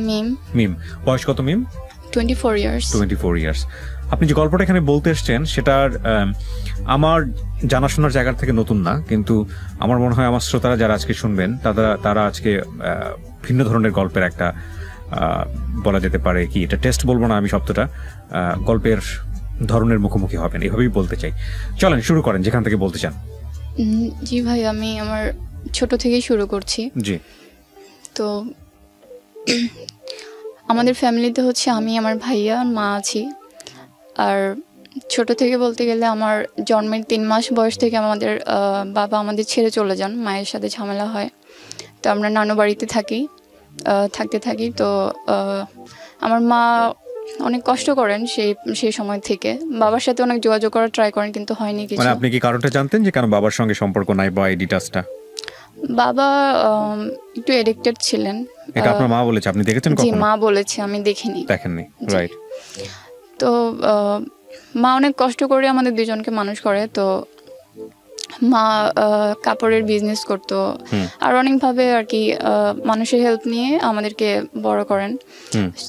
মিম। মিম, বয়স কত মিম? 24 years. 24 years. আপনি যে গল্পটা এখানে বলতে এসছেন সেটার আমার জানাশোনার জায়গা থেকে নতুন না, কিন্তু আমার মনে হয় আমার শ্রোতারা যারা আজকে শুনবেন তারা আজকে ভিন্ন ধরনের গল্পের একটা বলা যেতে পারে কি, এটা টেস্ট বলবো না আমি শব্দটা, গল্পের ধরনের মুখোমুখি হবেন, এভাবেই বলতে চাই। চলেন শুরু করেন যেখান থেকে বলতে চান। জি ভাই, আমি আমার ছোট থেকেই শুরু করছি। জি। তো আমাদের ফ্যামিলিতে হচ্ছে আমি, আমার ভাইয়া, মা আছি। আর ছোট থেকে বলতে গেলে আমার জন্মের 3 মাস বয়স থেকে আমাদের বাবা আমাদের ছেড়ে চলে যান, মায়ের সাথে ঝামেলা হয়। তো আমরা নানু বাড়িতে থাকতে থাকি। তো আমার মা অনেক কষ্ট করেন সেই সময় থেকে। বাবার সাথে অনেক যোগাযোগ করার ট্রাই করেন, কিন্তু হয়নি কিছু। মানে আপনি কি কারণটা জানতেন যে কেন বাবার সঙ্গে সম্পর্ক নাই বা এই ডিটেইলসটা? বাবা একটু এডিক্টেড ছিলেন। এটা আপনার মা বলেছে, আপনি দেখেছেন কখনো? জি, মা বলেছে, আমি দেখিনি। দেখেননি, রাইট। তো মা অনেক কষ্ট করে আমাদের দুজনকে মানুষ করে। তো মা কাপড়ের বিজনেস করতো, আর অনেকভাবে আর কি মানুষের হেল্প নিয়ে আমাদেরকে বড় করেন।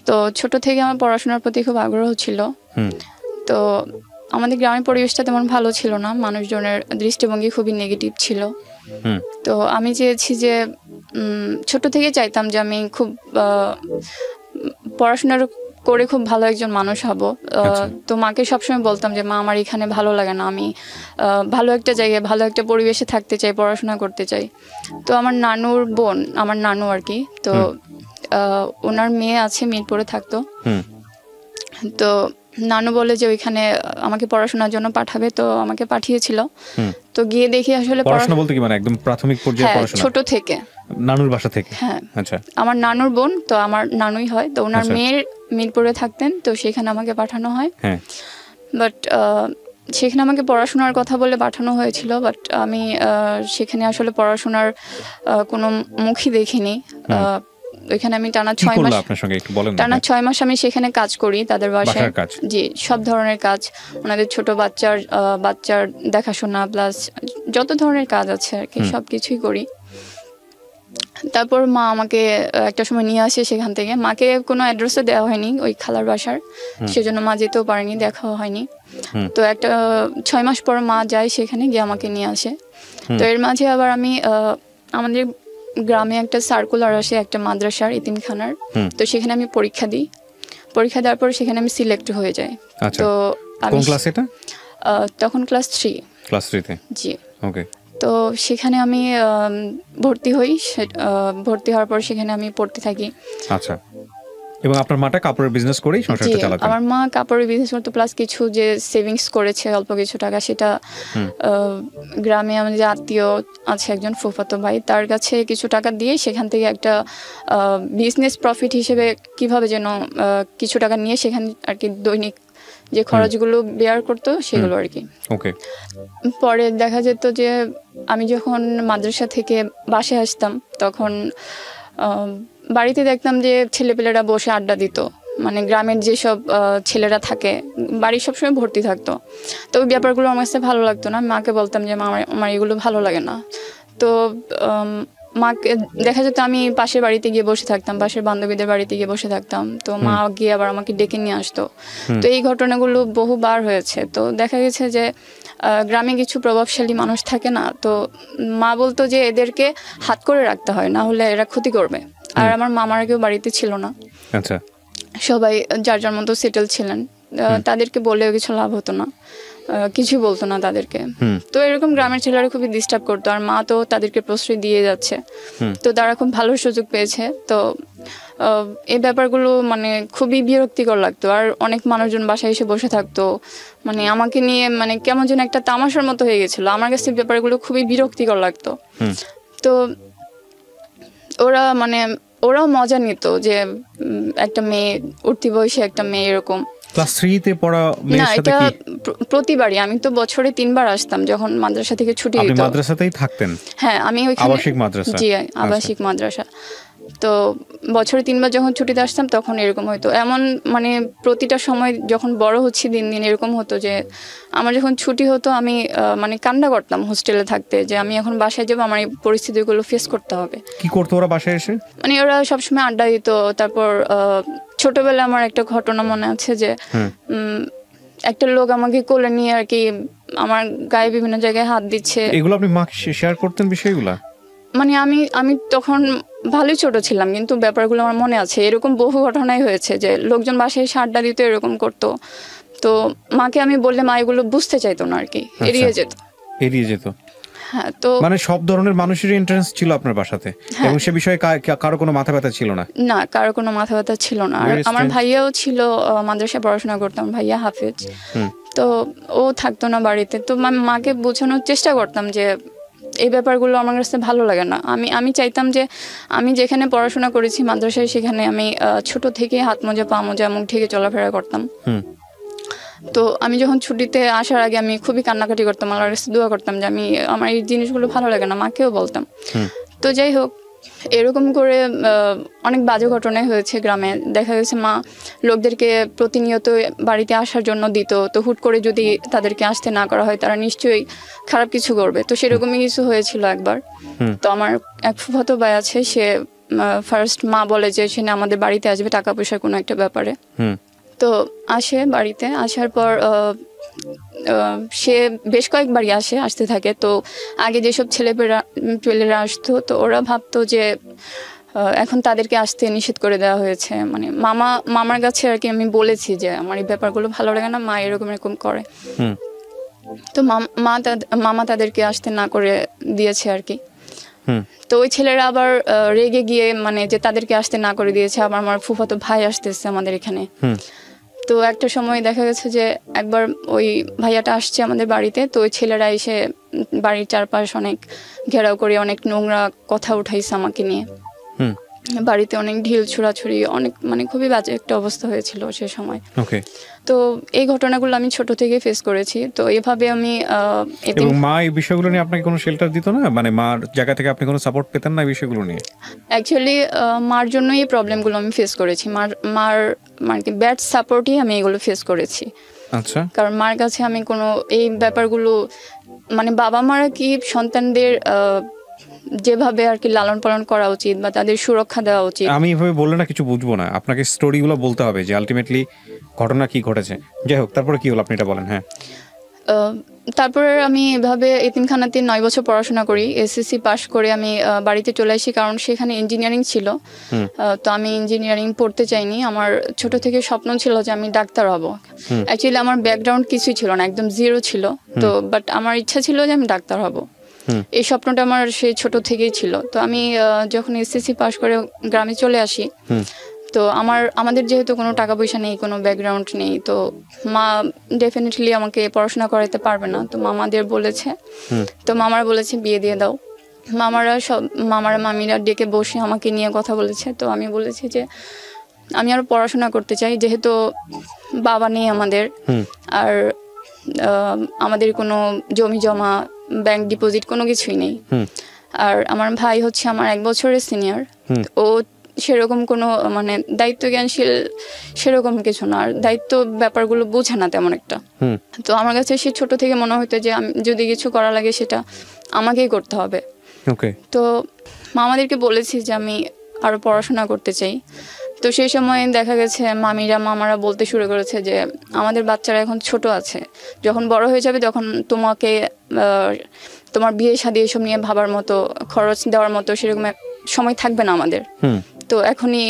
তো ছোট থেকে আমার পড়াশোনার প্রতি খুব আগ্রহ ছিল। তো আমাদের গ্রামের পরিবেশটা তেমন ভালো ছিল না, মানুষজনের দৃষ্টিভঙ্গি খুবই নেগেটিভ ছিল। তো আমি চেয়েছি যে ছোট থেকে চাইতাম যে আমি খুব পড়াশোনার করে খুব ভালো একজন মানুষ হব। তো মাকে সবসময় বলতাম যে মা, আমার এখানে ভালো লাগে না, আমি ভালো একটা জায়গায় ভালো একটা পরিবেশে থাকতে চাই, পড়াশোনা করতে চাই। তো আমার নানুর বোন, আমার নানু আর কি, তো ওনার মেয়ে আছে, মিরপুরে থাকতো। তো নানু বলে যে ওইখানে আমাকে পড়াশোনার জন্য পাঠাবে, তো আমাকে পাঠিয়েছিল। তো গিয়ে দেখি আসলে পড়াশোনা বলতে কি, মানে একদম প্রাথমিক পর্যায়ে পড়াশোনা? ছোট থেকে, নানুর বাসা থেকে? হ্যাঁ। আচ্ছা। আমার নানুর বোন, তো আমার নানুই হয়। তো ওনার মেয়ের মিরপুরে থাকতেন, তো সেখানে আমাকে পাঠানো হয়। বাট সেখানে আমাকে পড়াশোনার কথা বলে পাঠানো হয়েছিল, বাট আমি সেখানে আসলে পড়াশোনার কোনো মুখই দেখিনি। ওইখানে আমি টানা 6 মাস আমি সেখানে কাজ করি তাদের বাসায়। জি, সব ধরনের কাজ, ওনাদের ছোট বাচ্চার দেখাশোনা প্লাস যত ধরনের কাজ আছে আর কি, সবকিছুই করি। তারপর মা আমাকে একটা সময় নিয়ে আসে সেখান থেকে। মাকে কোনো অ্যাড্রেসও দেওয়া হয়নি ওই খালার বাসার, সেজন্য মা যেতেও পারেনি, দেখাও হয়নি। তো একটা 6 মাস পর মা যায় সেখানে, গিয়ে আমাকে নিয়ে আসে। তো এর মাঝে আবার আমি আমাদের গ্রামে একটা সার্কুলার আসে একটা মাদ্রাসার, এতিমখানার। তো সেখানে আমি পরীক্ষা দিই। পরীক্ষা দেওয়ার পর সেখানে আমি সিলেক্ট হয়ে যাই। তো কোন ক্লাস এটা? তখন ক্লাস 3। ক্লাস 3 তে? জি। ওকে। তো সেখানে আমি ভর্তি হই। ভর্তি হওয়ার পর সেখানে আমি পড়তে থাকি। আচ্ছা। এবং আপনার মাটা কাপড়ের বিজনেস করেই সংসারটা চালাতেন? আমার মা কাপড়ের বিজনেস করতো, প্লাস কিছু যে সেভিংস করেছে অল্প কিছু টাকা, সেটা গ্রামে আমাদের আত্মীয় আছে একজন ফুফাতো ভাই, তার কাছে কিছু টাকা দিয়ে সেখান থেকে একটা বিজনেস প্রফিট হিসেবে কিভাবে যেন কিছু টাকা নিয়ে সেখানে আর কি দৈনিক যে খরচগুলো বেয়ার করতো সেগুলো আর কি। ওকে। পরে দেখা যেত যে আমি যখন মাদ্রাসা থেকে বাসায় আসতাম, তখন বাড়িতে দেখতাম যে ছেলেপেলেরা বসে আড্ডা দিত। মানে গ্রামের যেসব ছেলেরা থাকে, বাড়ি সবসময় ভর্তি থাকতো। তো ওই ব্যাপারগুলো আমার কাছে ভালো লাগতো না। মাকে বলতাম যে আমার এগুলো ভালো লাগে না। তো মাকে দেখা যেত আমি পাশের বাড়িতে গিয়ে বসে থাকতাম, পাশের বান্ধবীদের বাড়িতে গিয়ে বসে থাকতাম। তো মা গিয়ে আবার আমাকে ডেকে নিয়ে আসতো। তো এই ঘটনাগুলো বহুবার হয়েছে। তো দেখা গেছে যে গ্রামে কিছু প্রভাবশালী মানুষ থাকে না, তো মা বলতো যে এদেরকে হাত করে রাখতে হয়, না হলে এরা ক্ষতি করবে। আর আমার মামারা কেউ বাড়িতে ছিল না। আচ্ছা। সবাই যার যার মতো সেটেল ছিলেন। তাদেরকে বলেও কিছু লাভ হতো না, কিছু বলতো না তাদেরকে। তো এরকম গ্রামের ছেলেরা খুবই ডিস্টার্ব করতো, আর মা তো তাদেরকে প্রশ্রয় দিয়ে যাচ্ছে। তো তারা খুব ভালো সুযোগ পেয়েছে। তো এই ব্যাপারগুলো মানে খুবই বিরক্তিকর লাগতো। আর অনেক মানুষজন বাসায় এসে বসে থাকতো, মানে আমাকে নিয়ে মানে কেমন যেন একটা তামাশার মতো হয়ে গেছিলো। আমার কাছে ব্যাপারগুলো খুবই বিরক্তিকর লাগতো। তো ওরাও মজা নিত যে একটা মেয়ে, উঠতি বয়সে একটা মেয়ে এরকম। ক্লাস 3 তে পড়া মেয়ের সাথে কি? প্রতিবারই আমি তো বছরে 3 বার আসতাম যখন মাদ্রাসা থেকে ছুটি দিত। আপনি মাদ্রাসাতেই থাকতেন? হ্যাঁ, আমি ওইখানে আবাসিক মাদ্রাসা? জি, আবাসিক মাদ্রাসা। তো বছরে 3 বার যখন ছুটিতে আসতাম তখন এরকম হতো। এমন মানে প্রতিটা সময় যখন বড় হচ্ছি দিন দিন এরকম হতো যে আমার যখন ছুটি হতো আমি মানে কান্না করতাম হোস্টেলে থাকতে, যে আমি এখন বাসায় যাবো, আমার এই পরিস্থিতিগুলো ফেস করতে হবে। কি করতো ওরা বাসায় এসে? মানে ওরা সবসময় আড্ডা দিত। তারপর ছোটবেলায় আমার একটা ঘটনা মনে আছে যে একটা লোক আমাকে কোলে নিয়ে আর কি আমার গায়ে বিভিন্ন জায়গায় হাত দিচ্ছে। এগুলো আপনি মাকে শেয়ার করতেন বিষয়গুলো? মানে আমি তখন ভালোই ছোট ছিলাম, কিন্তু ব্যাপারগুলো আমার মনে আছে। এরকম বহু ঘটনাই হয়েছে যে লোকজন বাসায় এসে আড্ডা দিত, এরকম করতো। তো মাকে আমি বললে মা এগুলো বুঝতে চাইতো না আর কি, এড়িয়ে যেত। হ্যাঁ, তো মানে সব ধরনের মানুষের ইন্টারেস্ট ছিল আপনার বাসাতে, এবং সে বিষয়ে কারো কোনো মাথা ব্যথা ছিল না? না, কারো কোনো মাথা ব্যথা ছিল না। আর আমার ভাইয়াও ছিল, মাদ্রাসায় পড়াশোনা করতাম, ভাইয়া হাফেজ। তো ও থাকতো না বাড়িতে। তো মাকে বোঝানোর চেষ্টা করতাম যে এই ব্যাপারগুলো আমার কাছে ভালো লাগে না। আমি চাইতাম যে আমি যেখানে পড়াশোনা করেছি মাদ্রাসায়, সেখানে আমি ছোট থেকে হাত মোজা পা মোজা মুখ ঢেকে চলাফেরা করতাম। তো আমি যখন ছুটিতে আসার আগে আমি খুবই কান্নাকাটি করতাম, আল্লাহর কাছে দোয়া করতাম যে আমার এই জিনিসগুলো ভালো লাগে না, মাকেও বলতাম। তো যাই হোক, এরকম করে অনেক বাজে ঘটনাই হয়েছে গ্রামে। দেখা গেছে মা লোকদেরকে প্রতিনিয়ত বাড়িতে আসার জন্য দিত, তো হুট করে যদি তাদেরকে আসতে না করা হয় তারা নিশ্চয়ই খারাপ কিছু করবে। তো সেরকমই কিছু হয়েছিল একবার। তো আমার এক ফুফাতো ভাই আছে, সে ফার্স্ট মা বলে যে সে আমাদের বাড়িতে আসবে টাকা পয়সার কোনো একটা ব্যাপারে। তো আসে, বাড়িতে আসার পর সে বেশ কয়েকবারই আসতে থাকে। তো আগে যেসব ছেলেপেলেরা আসতো, তো ওরা ভাবতো যে এখন তাদেরকে আসতে নিষেধ করে দেওয়া হয়েছে। মানে মামার কাছে আর কি আমি বলেছি যে আমার এই ব্যাপারগুলো ভালো লাগে না, মা এরকম করে। তো মামা তাদেরকে আসতে না করে দিয়েছে আর কি। তো ওই ছেলেরা আবার রেগে গিয়ে মানে যে তাদেরকে আসতে না করে দিয়েছে, আবার আমার ফুফাতো ভাই আসতেছে আমাদের এখানে। তো একটা সময় দেখা গেছে যে একবার ওই ভাইয়াটা আসছে আমাদের বাড়িতে। তো ওই ছেলেরা এসে বাড়ির চারপাশ অনেক ঘেরাও করে অনেক নোংরা কথা উঠাইছে আমাকে নিয়ে। বাড়িতে অনেক ঢিল ছুড়াছুড়ি, অনেক মানে খুবই বাজে একটা অবস্থা হয়েছিল সে সময়। তো এই ঘটনাগুলো আমি ছোট থেকে ফেস করেছি। তো এভাবে আমি এবং মা এই বিষয়গুলো নিয়ে আপনাকে কোনো শেল্টার দিত না? মানে মার জায়গা থেকে আপনি কোনো সাপোর্ট পেতেন না এই বিষয়গুলো নিয়ে? অ্যাকচুয়ালি মার জন্যই এই প্রবলেমগুলো আমি ফেস করেছি। মার মানে কি ব্যাড সাপোর্টই আমি এগুলো ফেস করেছি। আচ্ছা। কারণ মার কাছে আমি কোনো এই ব্যাপারগুলো মানে বাবা মারা কি সন্তানদের যেভাবে আর কি লালন পালন করা উচিত বা তাদের সুরক্ষা দেওয়া উচিত, আমি এভাবে বললে না কিছু বুঝবো না, আপনাকে স্টোরিগুলো বলতে হবে যে আলটিমেটলি ঘটনা কি ঘটেছে। যাই হোক, তারপরে কি হলো আপনি এটা বলেন। হ্যাঁ, তারপরে আমি এভাবে এতিমখানাতে 9 বছর পড়াশোনা করি। এসএসসি পাশ করে আমি বাড়িতে চলে আসি, কারণ সেখানে ইঞ্জিনিয়ারিং ছিল। তো আমি ইঞ্জিনিয়ারিং পড়তে চাইনি। আমার ছোট থেকে স্বপ্ন ছিল যে আমি ডাক্তার হব। অ্যাকচুয়ালি আমার ব্যাকগ্রাউন্ড কিছুই ছিল না, একদম জিরো ছিল। তো বাট আমার ইচ্ছা ছিল যে আমি ডাক্তার হব। এই স্বপ্নটা আমার সেই ছোট থেকেই ছিল। তো আমি যখন এসএসসি পাশ করে গ্রামে চলে আসি, তো আমাদের যেহেতু কোনো টাকা পয়সা নেই, কোনো ব্যাকগ্রাউন্ড নেই, তো মা ডেফিনেটলি আমাকে পড়াশোনা করাতে পারবে না। তো মামাদের বলেছে, তো মামারা বলেছে বিয়ে দিয়ে দাও। মামারা মামিরা ডেকে বসে আমাকে নিয়ে কথা বলেছে। তো আমি বলেছি যে আমি আরো পড়াশোনা করতে চাই, যেহেতু বাবা নেই আমাদের, আর আমাদের কোনো জমি জমা ব্যাংক ডিপোজিট কোনো কিছুই নেই। আর আমার ভাই হচ্ছে আমার 1 বছরের সিনিয়র। ও সেরকম কোনো মানে দায়িত্ব জ্ঞানশীল সেরকম কিছু না, আর দায়িত্ব ব্যাপারগুলো বোঝে না তেমন একটা। তো আমার কাছে সে ছোট থেকে মনে হতো যে আমি যদি কিছু করা লাগে সেটা আমাকেই করতে হবে। তো মামাদেরকে বলেছি যে আমি আরো পড়াশোনা করতে চাই। তো সেই সময় দেখা গেছে মামারা বলতে শুরু করেছে যে আমাদের বাচ্চারা এখন ছোট আছে, যখন বড় হয়ে যাবে তখন তোমার বিয়ে শাদী এসব নিয়ে ভাবার মতো, খরচ দেওয়ার মতো সেরকম সময় থাকবে না আমাদের। তো এখনই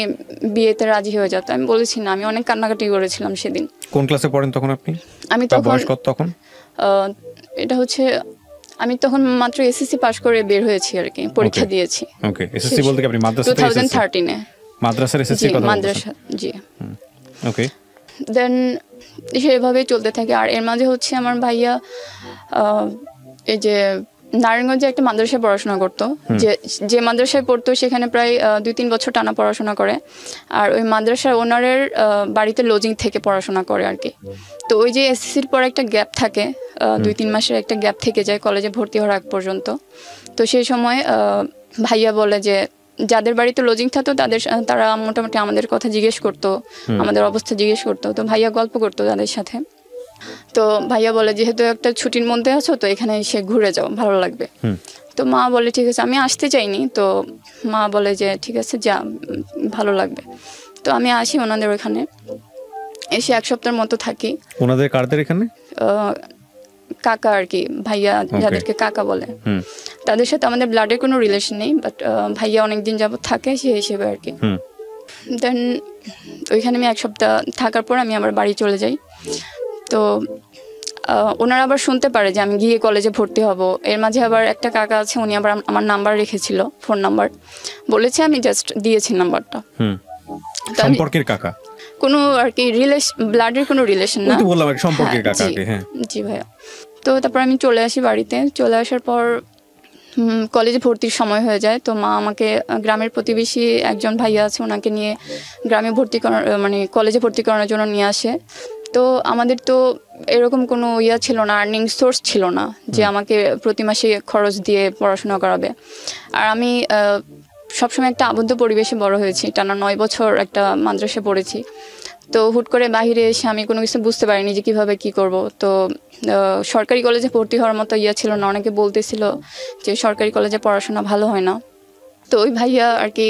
বিয়েতে রাজি হয়ে যেত। আমি বলেছি না, আমি অনেক কান্নাকাটি করেছিলাম সেদিন। কোন ক্লাসে পড়েন তখন আপনি? আমি তখন এটা হচ্ছে আমি তখন মাত্র এসএসসি পাস করে বের হয়েছি আর কি, পরীক্ষা দিয়েছি। ওকে, এসএসসি বলতে কি আপনি মাদ্রাসা 2013 এ? মাদ্রাসার এসএসসি কথা বলছেন? মাদ্রাসা, জি। ওকে, দেন সেভাবে চলতে থাকে। আর এর মাঝে হচ্ছে আমার ভাইয়া এই যে নারায়ণগঞ্জে একটা মাদ্রাসায় পড়াশোনা করতো। যে মাদ্রাসায় পড়তো সেখানে প্রায় 2-3 বছর টানা পড়াশোনা করে। আর ওই মাদ্রাসার ওনারের বাড়িতে লজিং থেকে পড়াশোনা করে আর কি। তো ওই যে এসএসসির পর একটা গ্যাপ থাকে, 2-3 মাসের একটা গ্যাপ থেকে যায় কলেজে ভর্তি হওয়ার আগ পর্যন্ত। তো সেই সময় ভাইয়া বলে যে যাদের বাড়িতে লজিং থাকতো তারা মোটামুটি আমাদের কথা জিজ্ঞেস করতো, আমাদের অবস্থা জিজ্ঞেস করতো। তো ভাইয়া গল্প করতো তাদের সাথে। তো ভাইয়া বলে যেহেতু একটা ছুটির মধ্যে আছো তো এখানে এসে ঘুরে যাও, ভালো লাগবে। তো মা বলে ঠিক আছে, আমি আসতে চাইনি। তো মা বলে যে ঠিক আছে যা, ভালো লাগবে। তো আমি আসি ওনাদের ওখানে, এসে 1 সপ্তাহের মতো থাকি। ওনাদের কারদের এখানে কাকা আর কি, ভাইয়া যাদেরকে কাকা বলে, তাদের সাথে আমাদের ব্লাডের কোনো রিলেশন নেই, বাট ভাইয়া অনেকদিন যাবত থাকে সে হিসেবে আর কি। দেন ওইখানে আমি 1 সপ্তাহ থাকার পর আমি আবার বাড়ি চলে যাই। তো ওনারা আবার শুনতে পারে যে আমি গিয়ে কলেজে ভর্তি হব। এর মাঝে আবার একটা কাকা আছে, উনি আবার আমার নাম্বার রেখেছিল, ফোন নাম্বার বলেছে, আমি জাস্ট দিয়েছি নাম্বারটা। সম্পর্কের কাকা, কোনো আর কি ব্লাডের কোনো রিলেশন না, বললাম সম্পর্কের কাকা। হ্যাঁ জি ভাইয়া। তো তারপর আমি চলে আসি বাড়িতে। চলে আসার পর কলেজে ভর্তির সময় হয়ে যায়। তো মা আমাকে গ্রামের প্রতিবেশী একজন ভাইয়া আছে, ওনাকে নিয়ে গ্রামে কলেজে ভর্তি করানোর জন্য নিয়ে আসে। তো আমাদের তো এরকম কোনো ছিল না, আর্নিং সোর্স ছিল না যে আমাকে প্রতি মাসে খরচ দিয়ে পড়াশোনা করাবে। আর আমি সবসময় একটা আবদ্ধ পরিবেশে বড় হয়েছি, টানা 9 বছর একটা মাদ্রাসা পড়েছি। তো হুট করে বাহিরে এসে আমি কোনো কিছু বুঝতে পারিনি যে কীভাবে কী করব। তো সরকারি কলেজে ভর্তি হওয়ার মতো ছিল না। অনেকে বলতেছিল যে সরকারি কলেজে পড়াশোনা ভালো হয় না। তো ওই ভাইয়া আর কি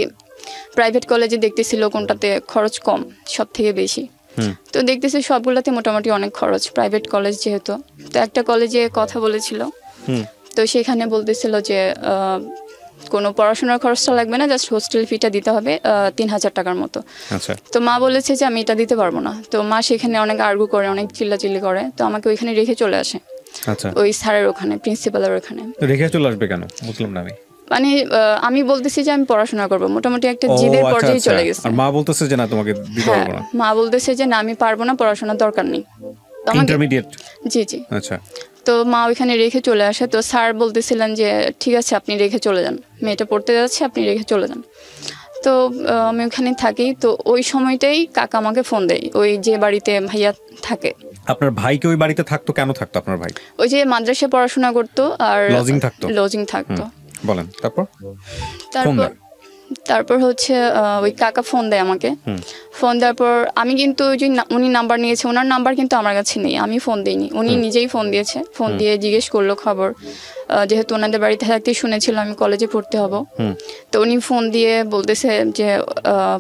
প্রাইভেট কলেজে দেখতেছিল কোনটাতে খরচ কম, সব থেকে বেশি। তো দেখতেছি সবগুলোতে মোটামুটি অনেক খরচ, প্রাইভেট কলেজ যেহেতু। তো একটা কলেজে কথা বলেছিল, তো সেখানে বলতেছিল যে কোনো পড়াশোনার খরচটা লাগবে না, জাস্ট হোস্টেল ফিটা দিতে হবে 3000 টাকার মতো। তো মা বলেছে যে আমি এটা দিতে পারবো না। তো মা সেখানে অনেক আর্গু করে, অনেক চিল্লাচিল্লি করে। তো আমাকে ওইখানে রেখে চলে আসে, ওই স্যারের ওখানে, প্রিন্সিপালের ওখানে। রেখে চলে আসবে কেন বুঝলাম না আমি। মানে আমি বলতেছি যে আমি পড়াশোনা করবো, মোটামুটি একটা জিদের পর্যায়ে চলে গেছে। মা বলতেছে যে না তোমাকে দিতে পারবো না। মা বলতেছে যে না আমি পারবো না, পড়াশোনার দরকার নেই। ইন্টারমিডিয়েট? জি জি। আচ্ছা। তো মা ওইখানে রেখে চলে আসে। তো স্যার বলতেছিলেন যে ঠিক আছে আপনি রেখে চলে যান, মেয়েটা পড়তে যাচ্ছে, আপনি রেখে চলে যান। তো আমি ওখানে থাকি। তো ওই সময়টাই কাকা আমাকে ফোন দেয়, ওই যে বাড়িতে ভাইয়া থাকে। আপনার ভাই কি ওই বাড়িতে থাকতো? কেন থাকতো আপনার ভাই? ওই যে মাদ্রাসায় পড়াশোনা করতো আর লজিং থাকতো। বলেন। তারপর হচ্ছে ওই কাকা ফোন দেয় আমাকে। ফোন দেওয়ার পর আমি কিন্তু ওই যে উনি নাম্বার নিয়েছে, ওনার নাম্বার কিন্তু আমার কাছে নেই, আমি ফোন দিইনি, উনি নিজেই ফোন দিয়েছে। ফোন দিয়ে জিজ্ঞেস করলো খবর, যেহেতু ওনাদের বাড়িতে থাকতেই শুনেছিল আমি কলেজে ভর্তি হব। তো উনি ফোন দিয়ে বলতেছে যে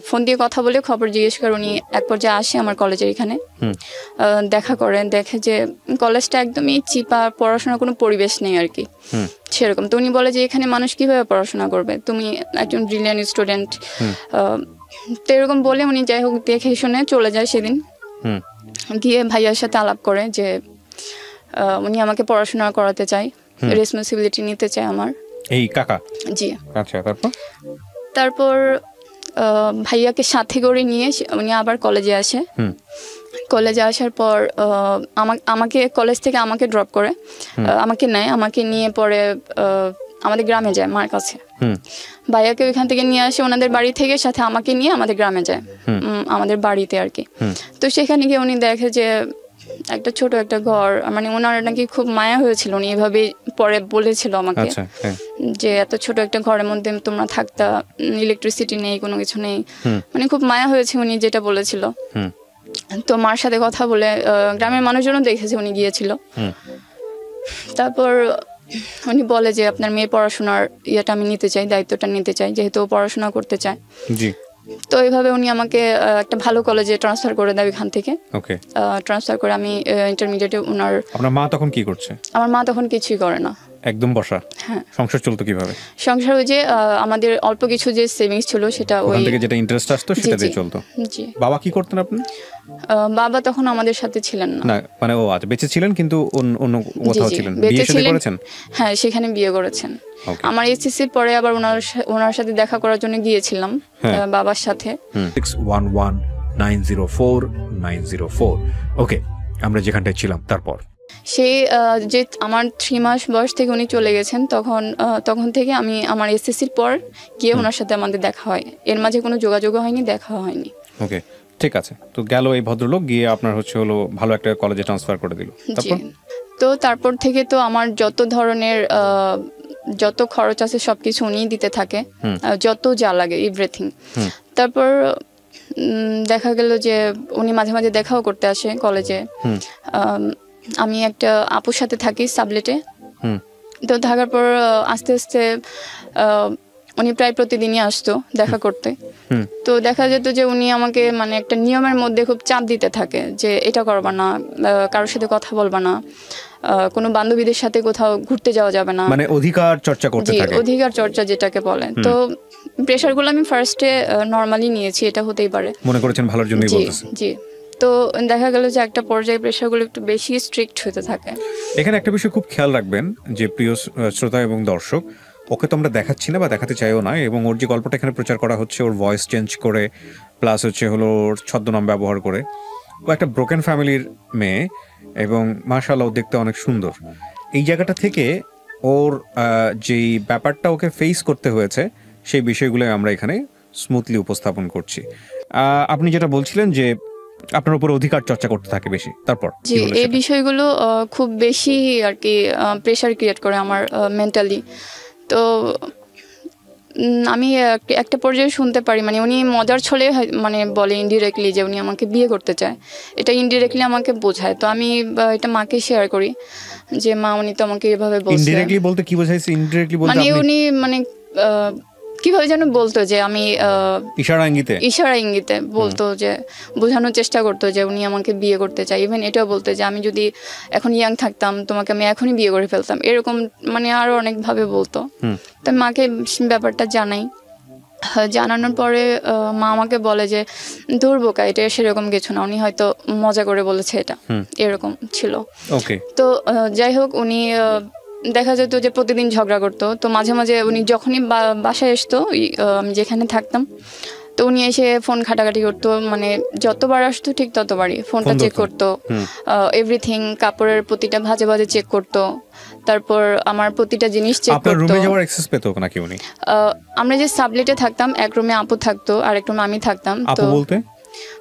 ফোন দিয়ে কথা বলে খবর জিজ্ঞেস করে উনি এক পর্যায়ে আসে আমার কলেজের এখানে, দেখা করেন, দেখে যে কলেজটা একদমই চিপা, পড়াশোনার কোনো পরিবেশ নেই আর কি সেরকম। তো উনি বলে যে এখানে মানুষ কিভাবে পড়াশোনা করবে, তুমি একজন ব্রিলিয়ান্ট স্টুডেন্ট। তো এরকম বলে উনি যাই হোক দেখে শুনে চলে যায়। সেদিন গিয়ে ভাইয়ার সাথে আলাপ করে যে উনি আমাকে পড়াশোনা করাতে চায়, রেসপন্সিবিলিটি নিতে চায় আমার। এই কাকা? জি। আচ্ছা। তারপর ভাইয়াকে সাথে করে নিয়ে উনি আবার কলেজে আসে। কলেজে আসার পর আমাকে কলেজ থেকে আমাকে ড্রপ করে, আমাকে নেয়, আমাকে নিয়ে পরে আমাদের গ্রামে যায় মার কাছে। ভাইয়াকে ওইখান থেকে নিয়ে আসে ওনাদের বাড়ি থেকে, সাথে আমাকে নিয়ে আমাদের গ্রামে যায়, আমাদের বাড়িতে আর কি। তো সেখানে গিয়ে উনি দেখে যে একটা ছোট একটা ঘর, মানে ওনার নাকি খুব মায়া হয়েছিল, উনি এভাবে পরে বলেছিল আমাকে যে এত ছোট একটা ঘরের মধ্যে তোমরা থাকতা, ইলেকট্রিসিটি নেই, কোনো কিছু নেই, মানে খুব মায়া হয়েছে উনি যেটা বলেছিল। তো মার সাথে কথা বলে গ্রামের মানুষজনও দেখেছে উনি গিয়েছিল। তারপর উনি বলে যে আপনার মেয়ের পড়াশোনার ইয়েটা আমি নিতে চাই, দায়িত্বটা নিতে চাই, যেহেতু ও পড়াশোনা করতে চায়। তো এইভাবে উনি আমাকে একটা ভালো কলেজে ট্রান্সফার করে দেয় এখান থেকে। ট্রান্সফার করে আমি ইন্টারমিডিয়েটে ওনার। আপনার মা তখন কি করছে? আমার মা তখন কিছুই করে না, একদম বসা। হ্যাঁ। সংসার চলতো কিভাবে? সংসার ওই যে আমাদের অল্প কিছু যে সেভিংস ছিল সেটা ওই থেকে যেটা ইন্টারেস্ট আসতো সেটা দিয়ে চলতো। জি। বাবা কি করতেন আপনি? বাবা তখন আমাদের সাথে ছিলেন না। না মানে ও আচ্ছা বেঁচে ছিলেন কিন্তু অন্য কোথাও ছিলেন। বিয়ে শাদী করেছেন? হ্যাঁ, সেখানে বিয়ে করেছেন। আমার এসএসসির পরে আবার ওনার সাথে দেখা করার জন্য গিয়েছিলাম বাবার সাথে। 611904 ওকে, আমরা যেখানটায় ছিলাম। তারপর সেই যে আমার 3 মাস বয়স থেকে উনি চলে গেছেন, তখন থেকে আমি আমার এসএসসির পর গিয়ে ওনার সাথে আমাদের দেখা হয়, এর মাঝে কোনো যোগাযোগ হয়নি, দেখা হয়নি। ওকে, ঠিক আছে। তো গেল এই ভদ্রলোক, গিয়ে আপনার হলো ভালো একটা কলেজে ট্রান্সফার করে দিল। তো তারপর থেকে তো আমার যত ধরনের যত খরচ আছে সবকিছু উনিই দিতে থাকে, যত যা লাগে এভরিথিং। তারপর দেখা গেল যে উনি মাঝে মাঝে দেখাও করতে আসে কলেজে। আমি একটা আপুর সাথে থাকি সাবলেটে, তো থাকার পর আস্তে আস্তে উনি প্রায় প্রতিদিনই আসতো দেখা করতে। তো দেখা যেত যে উনি আমাকে মানে একটা নিয়মের মধ্যে খুব চাপ দিতে থাকে যে এটা করবা না, কারোর সাথে কথা বলবা না, কোনো বান্ধবীদের সাথে কোথাও ঘুরতে যাওয়া যাবে না, মানে অধিকার চর্চা করতে থাকে। অধিকার চর্চা যেটাকে বলে। তো প্রেশারগুলো আমি ফার্স্টে নরমালি নিয়েছি, এটা হতেই পারে, মনে করেছেন ভালোর জন্যই বলতেছেন। জি। তো দেখা গেল যে একটা পর্যায়ে প্রেশারগুলো একটু বেশি স্ট্রিক্ট হতে থাকে। এখানে একটা বিষয় খুব খেয়াল রাখবেন যে প্রিয় শ্রোতা এবং দর্শক, ওকে তো আমরা দেখাচ্ছি না বা দেখাতে চাইও না, এবং ওর যে গল্পটা এখানে প্রচার করা হচ্ছে ওর ভয়েস চেঞ্জ করে প্লাস হচ্ছে হলো ওর ছদ্মনাম ব্যবহার করে, ও একটা ব্রোকেন ফ্যামিলির মেয়ে এবং মাশাআল্লাহ ও দেখতে অনেক সুন্দর। এই জায়গাটা থেকে ওর যেই ব্যাপারটা ওকে ফেস করতে হয়েছে সেই বিষয়গুলো আমরা এখানে স্মুথলি উপস্থাপন করছি। আপনি যেটা বলছিলেন যে আপনার উপর অধিকার চর্চা করতে থাকে বেশি, তারপর জি এই বিষয়গুলো খুব বেশি আর কি প্রেশার ক্রিয়েট করে আমার মেন্টালি। তো আমি একটা পর্যায়ে শুনতে পারি, মানে উনি মজার ছলে মানে বলে ইনডিরেক্টলি যে উনি আমাকে বিয়ে করতে চায়, এটা ইনডিরেক্টলি আমাকে বোঝায়। তো আমি এটা মাকে শেয়ার করি যে মা উনি তো আমাকে এভাবে বলছে। ইনডিরেক্টলি বলতে কি বোঝাইছে? ইনডিরেক্টলি বলতে মানে উনি মানে কিভাবে যেন বলতো যে আমি ইশারা ইঙ্গিতে বলতো, যে বোঝানোর চেষ্টা করতো যে উনি আমাকে বিয়ে করতে চায়। ইভেন এটাও বলতো যে আমি যদি এখন ইয়াং থাকতাম তোমাকে আমি এখনই বিয়ে করে ফেলতাম, এরকম মানে আরো অনেকভাবে বলতো। তো মাকে ব্যাপারটা জানাই, জানানোর পরে মা আমাকে বলে যে ধরবোকা, এটা সেরকম কিছু না, উনি হয়তো মজা করে বলেছে, এটা এরকম ছিল। তো যাই হোক, উনি দেখা যেত যে প্রতিদিন ঝগড়া করতো। তো মাঝে মাঝে উনি যখনই বাসায় আসতো, আমি যেখানে থাকতাম, তো উনি এসে ফোন ঘাটাঘাটি করতো, মানে যতবার আসতো ঠিক ততবারই ফোনটা চেক করতো, এভরিথিং, কাপড়ের প্রতিটা ভাঁজে ভাঁজে চেক করতো, তারপর আমার প্রতিটা জিনিস চেক করতো। রুমে যাওয়ার অ্যাক্সেস পেতো নাকি উনি? আমরা যে সাবলেটে থাকতাম, এক রুমে আপু থাকতো আর এক রুমে আমি থাকতাম। তো বলতে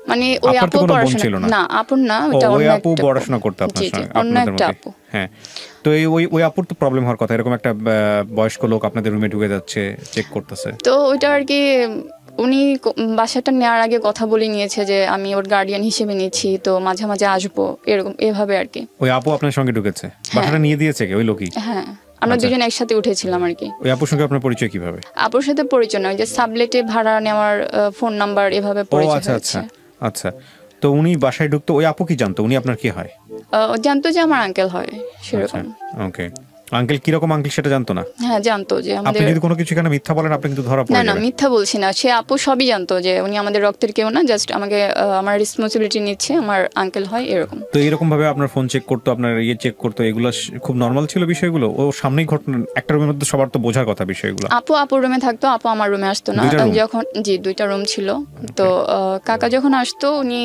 মানে ওই আপু পড়াশোনা না, আপুর না, ওটা ওই আপু পড়াশোনা করতে আপনার সঙ্গে, অন্য একটা আপু। হ্যাঁ, তো ওই আপুর তো প্রবলেম হওয়ার কথা, এরকম একটা বয়স্ক লোক আপনাদের রুমে ঢুকে যাচ্ছে, চেক করতেছে। তো ওইটা আর কি উনি বাসাটা নেওয়ার আগে কথা বলে নিয়েছে যে আমি ওর গার্ডিয়ান হিসেবে নিচ্ছি, তো মাঝে মাঝে আসবো, এরকম এভাবে আর কি। ওই আপু আপনার সঙ্গে ঢুকেছে, বাসাটা নিয়ে দিয়েছে কি ওই লোকই? হ্যাঁ, আমরা দুজন একসাথে উঠেছিলাম আর কি। ওই আপুর সঙ্গে আপনার পরিচয় কিভাবে? আপুর সাথে পরিচয় নয়, যে সাবলেটে ভাড়া নেওয়ার ফোন নাম্বার এভাবে পরিচয় হয়েছে। আচ্ছা, তো উনি বাসায় ঢুকতো, ওই আপু কি জানতো উনি আপনার কি হয়? জানতো যে আমার আঙ্কেল হয়, সেরকম। ওকে, আঙ্কেল কিরকম আঙ্কেল সেটা জানতো না? হ্যাঁ, জানতো যে আপনি যদি কোনো কিছু এখানে মিথ্যা বলেন আপনি কিন্তু ধরা পড়ে যাবেন। না, মিথ্যা বলছি না, সে আপু সবই জানতো যে উনি আমাদের রক্তের কেউ না, জাস্ট আমাকে আমার রেসপন্সিবিলিটি নিচ্ছে, আমার আঙ্কেল হয়, এরকম। তো এরকম ভাবে আপনার ফোন চেক করতো, আপনার চেক করতো, এগুলো খুব নরমাল ছিল বিষয়গুলো? ও সামনেই ঘটনা, একটা রুমের মধ্যে সবার তো বোঝার কথা বিষয়গুলো। আপুর রুমে থাকতো, আপু আমার রুমে আসতো না। যখন দুইটা রুম ছিল, তো কাকা যখন আসতো উনি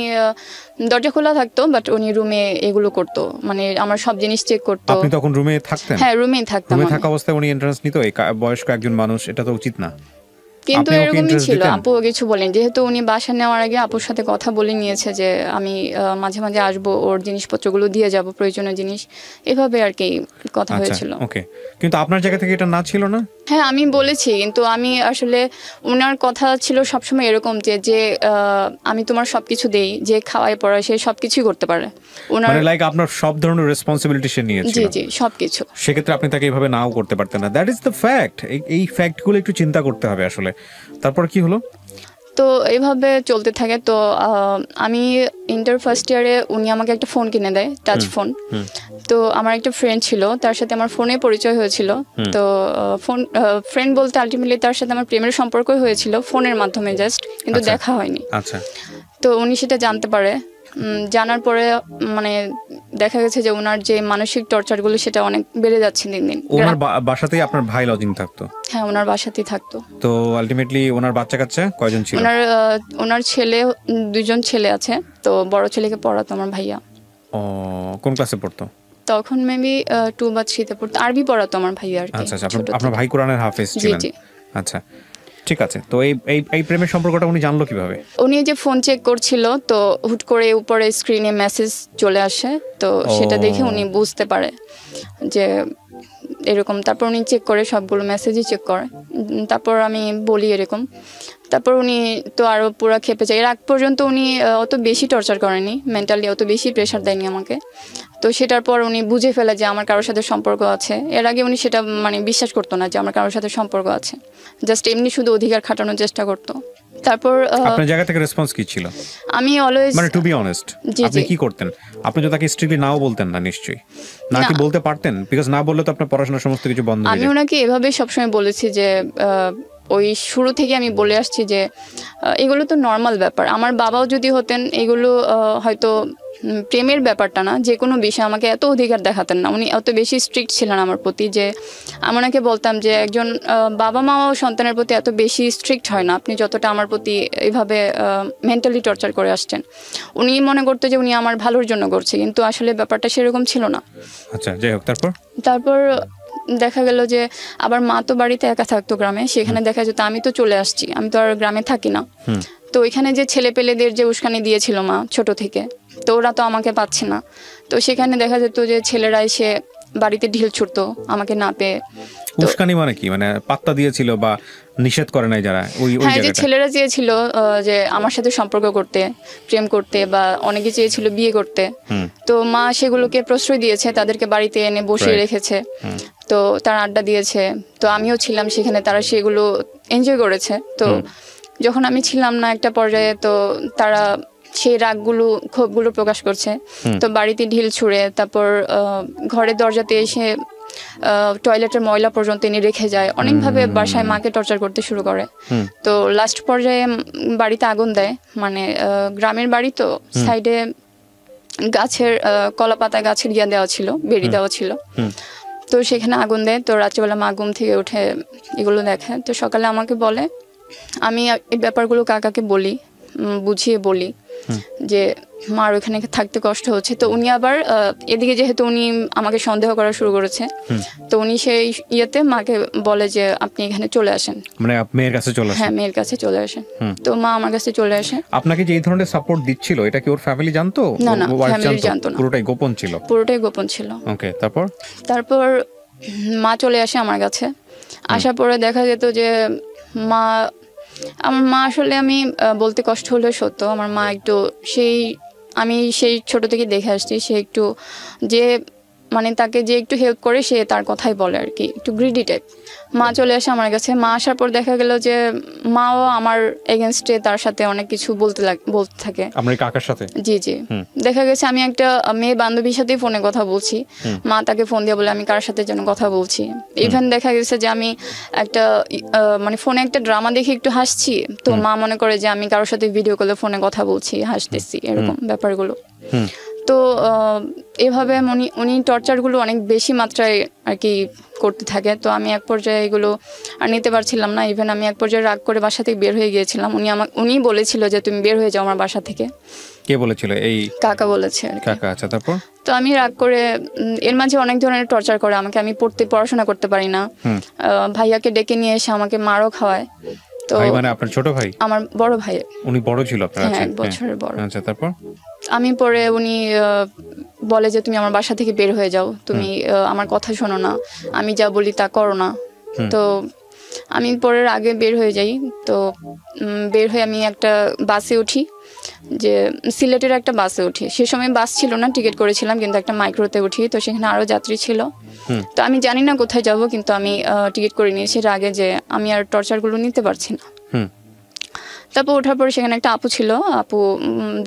দরজা খোলা থাকতো, বাট উনি রুমে এগুলো করতো, মানে আমার সব জিনিস চেক করতো। আপনি তখন রুমে থাকতেন? হ্যাঁ, রুমেই থাকতাম। রুমে থাকা অবস্থায় উনি এন্ট্রান্স নিত? এই বয়স্ক একজন মানুষ, এটা তো উচিত না। কিন্তু এরকমই ছিল, আপু কিছু বলেন, যেহেতু উনি বাসা নেওয়ার আগে আপুর সাথে কথা বলে নিয়েছে যে আমি মাঝে মাঝে আসবো, ওর জিনিসপত্রগুলো দিয়ে যাব, প্রয়োজনীয় জিনিস, এভাবে আর কি কথা হয়েছিল। ওকে, কিন্তু আপনার জায়গা থেকে এটা না ছিল না? হ্যাঁ, আমি বলেছি, কিন্তু আমি আসলে ওনার কথা ছিল সবসময় এরকম যে আমি তোমার সবকিছু দেই, যে খাওয়াই পড়ায় সে সবকিছুই করতে পারে। ওনার মানে লাইক আপনার সব ধরনের রেসপন্সিবিলিটি সে নিয়েছিল। জি, সবকিছু। সেক্ষেত্রে আপনি তাকে এইভাবে নাও করতে পারতেন না। That is the fact. এই ফ্যাক্টগুলো একটু চিন্তা করতে হবে আসলে। তারপর কি হলো? তো এইভাবে চলতে থাকে। তো আমি ইন্টার ফার্স্ট ইয়ারে উনি আমাকে একটা ফোন কিনে দেয়, টাচ ফোন। তো আমার একটা ফ্রেন্ড ছিল, তার সাথে আমার ফোনে পরিচয় হয়েছিল। তো ফ্রেন্ড বলতে আলটিমেটলি তার সাথে আমার প্রেমের সম্পর্কই হয়েছিল ফোনের মাধ্যমে জাস্ট, কিন্তু দেখা হয়নি। আচ্ছা, তো উনি সেটা জানতে পারে, জানার পরে মানে দেখা গেছে যে ওনার যে মানসিক টর্চারগুলো সেটা অনেক বেড়ে যাচ্ছে দিন দিন। ওনার বাসাতেই আপনার ভাই লজিং থাকতো? হ্যাঁ, ওনার বাসাতেই থাকতো। তো আলটিমেটলি ওনার বাচ্চা কাচ্চা কয়জন ছিল? ওনার ছেলে, 2জন ছেলে আছে। তো বড় ছেলেকে পড়াতো আমার ভাইয়া। ও, কোন ক্লাসে পড়তো তখন? মেবি 2 বা 3-তে পড়তো। আরবি পড়াতো আমার ভাইয়া আর কি। আচ্ছা, আপনার ভাই কোরআনের হাফেজ ছিলেন? জি। আচ্ছা, ঠিক আছে। তো এই প্রেমের সম্পর্কটা উনি জানলো কিভাবে? উনি যে ফোন চেক করছিল, তো হুট করে উপরে স্ক্রিনে মেসেজ চলে আসে, তো সেটা দেখে উনি বুঝতে পারে যে এরকম। তারপর উনি চেক করে সবগুলো মেসেজই চেক করে, তারপর আমি বলি এরকম। তারপর উনি তো আরও পুরো খেপে যায়। এর আগ পর্যন্ত উনি অত বেশি টর্চার করেনি, মেন্টালি অত বেশি প্রেশার দেয়নি আমাকে। তো সেটার পর উনি বুঝে ফেলে যে আমার কারোর সাথে সম্পর্ক আছে। এর আগে উনি সেটা মানে বিশ্বাস করতো না যে আমার কারোর সাথে সম্পর্ক আছে, জাস্ট এমনি শুধু অধিকার খাটানোর চেষ্টা করতো। তারপর আপনার জায়গা থেকে রেসপন্স কি ছিল? আমি অলওয়েজ মানে টু বি অনেস্ট, আপনি কি করতেন? আপনি তো তাকে স্ট্রিক্টলি নাও বলতেন না নিশ্চয়ই, নাকি বলতে পারতেন? বিকজ না বললে তো আপনার পড়াশোনা সমস্ত কিছু বন্ধ হয়ে যায়। আমি ওনাকে এভাবেই সবসময় বলেছি যে ওই শুরু থেকে আমি বলে আসছি যে এগুলো তো নর্মাল ব্যাপার। আমার বাবাও যদি হতেন, এগুলো হয়তো প্রেমের ব্যাপারটা না, যে কোনো বিষয়ে আমাকে এত অধিকার দেখাতেন না। উনি এত বেশি স্ট্রিক্ট ছিলেন আমার প্রতি যে আমি ওনাকে বলতাম যে একজন বাবা মাও সন্তানের প্রতি এত বেশি স্ট্রিক্ট হয় না, আপনি যতটা আমার প্রতি এইভাবে মেন্টালি টর্চার করে আসছেন। উনি মনে করতো যে উনি আমার ভালোর জন্য করছে, কিন্তু আসলে ব্যাপারটা সেরকম ছিল না। আচ্ছা, যাই হোক। তারপর দেখা গেল যে আবার মা তো বাড়িতে একা থাকতো গ্রামে, সেখানে দেখা যেত আমি তো চলে আসছি, আমি তো আর গ্রামে থাকি না। তো ওইখানে যে ছেলে পেলেদের যে উস্কানি দিয়েছিল মা ছোট থেকে, তো ওরা তো আমাকে পাচ্ছে না। তো সেখানে দেখা যেত যে ছেলেরা এসে বাড়িতে ঢিল ছুটতো আমাকে না পেয়ে। উস্কানি মানে কি? মানে পাত্তা দিয়েছিল বা নিষেধ করে নাই যারা? হ্যাঁ, যে ছেলেরা চেয়েছিল যে আমার সাথে সম্পর্ক করতে, প্রেম করতে, বা অনেকে চেয়েছিল বিয়ে করতে, তো মা সেগুলোকে প্রশ্রয় দিয়েছে, তাদেরকে বাড়িতে এনে বসিয়ে রেখেছে, তো তারা আড্ডা দিয়েছে। তো আমিও ছিলাম সেখানে, তারা সেগুলো এনজয় করেছে। তো যখন আমি ছিলাম না একটা পর্যায়ে, তো তারা সেই রাগগুলো ক্ষোভগুলো প্রকাশ করছে। তো বাড়িতে ঢিল ছুঁড়ে, তারপর ঘরের দরজাতে এসে টয়লেটের ময়লা পর্যন্ত এনে রেখে যায়, অনেকভাবে বাসায় মাকে টর্চার করতে শুরু করে। তো লাস্ট পর্যায়ে বাড়িতে আগুন দেয়। মানে গ্রামের বাড়ি তো, সাইডে গাছের কলা পাতা গাছের ইয়া দেওয়া ছিল, বেড়ি দেওয়া ছিল। তো সেখানে আগুন দেয়। তো রাত্রিবেলা মা ঘুম থেকে উঠে এগুলো দেখে। তো সকালে আমাকে বলে, আমি এই ব্যাপারগুলো কাকাকে বলি, বুঝিয়ে বলি যে মার ওখানে থাকতে কষ্ট হচ্ছে। তো উনি আবার এদিকে যেহেতু উনি আমাকে সন্দেহ করা শুরু করেছে, তো উনি সেই ইয়েতে মাকে বলে যে আপনি এখানে চলে আসেন, মানে মেয়ের কাছে চলে আসেন। হ্যাঁ, মেয়ের কাছে চলে আসেন। তো মা আমার কাছে চলে আসে। আপনাকে যে এই ধরনের সাপোর্ট দিচ্ছিল, এটা কি ওর ফ্যামিলি জানতো? না, না, ফ্যামিলি জানতো না, পুরোটাই গোপন ছিল। পুরোটাই গোপন ছিল। ওকে, তারপর মা চলে আসে আমার কাছে। আসার পরে দেখা যেত যে আমার মা আসলে, আমি বলতে কষ্ট হলেও সত্য, আমার মা একটু আমি সেই ছোট থেকে দেখে আসছি, সে একটু যে মানে তাকে যে একটু হেল্প করে সে তার কথাই বলে আর কি, একটু গ্রিডি টাইপ। মা চলে আসে আমার কাছে। মা আসার পর দেখা গেল যে মাও আমার এগেনস্টে তার সাথে অনেক কিছু বলতে থাকে। আমার কাকার সাথে? জি জি। দেখা গেছে আমি একটা মেয়ে বান্ধবীর সাথেই ফোনে কথা বলছি, মা তাকে ফোন দিয়ে বলে আমি কার সাথে যেন কথা বলছি। ইভেন দেখা গেছে যে আমি একটা মানে ফোনে একটা ড্রামা দেখে একটু হাসছি, তো মা মনে করে যে আমি কারোর সাথে ভিডিও কলে ফোনে কথা বলছি, হাসতেছি, এরকম ব্যাপারগুলো। তো এভাবে উনি টর্চারগুলো অনেক বেশি মাত্রায় আর কি করতে থাকে। তো আমি এক পর্যায়ে এগুলো আর নিতে পারছিলাম না। ইভেন আমি এক পর্যায়ে রাগ করে বাসা থেকে বের হয়ে গিয়েছিলাম। উনি বলেছিল যে তুমি বের হয়ে যাও আমার বাসা থেকে। কে বলেছিল? এই কাকা বলেছে। কাকা, আচ্ছা। তারপর তো আমি রাগ করে, এর মাঝে অনেক ধরনের টর্চার করে আমাকে। আমি পড়াশোনা করতে পারি না, ভাইয়াকে ডেকে নিয়ে এসে আমাকে মারও খাওয়ায়। তো মানে আপনার ছোট ভাই? আমার বড় ভাই। উনি বড় ছিল আপনার? হ্যাঁ, 1 বছরের বড়। আচ্ছা, তারপর আমি পরে উনি বলে যে তুমি আমার বাসা থেকে বের হয়ে যাও, তুমি আমার কথা শোনো না, আমি যা বলি তা করো না। তো আমি পরের আগে বের হয়ে যাই। তো বের হয়ে আমি একটা বাসে উঠি, যে সিলেটের একটা বাসে উঠি। সে সময় বাস ছিল না, টিকিট করেছিলাম, কিন্তু একটা মাইক্রোতে উঠি। তো সেখানে আরো যাত্রী ছিল। তো আমি জানি না কোথায় যাব, কিন্তু আমি টিকিট করে নিয়েছি এর আগে যে আমি আর টর্চারগুলো নিতে পারছি না। তারপর ওঠার পরে সেখানে একটা আপু ছিল। আপু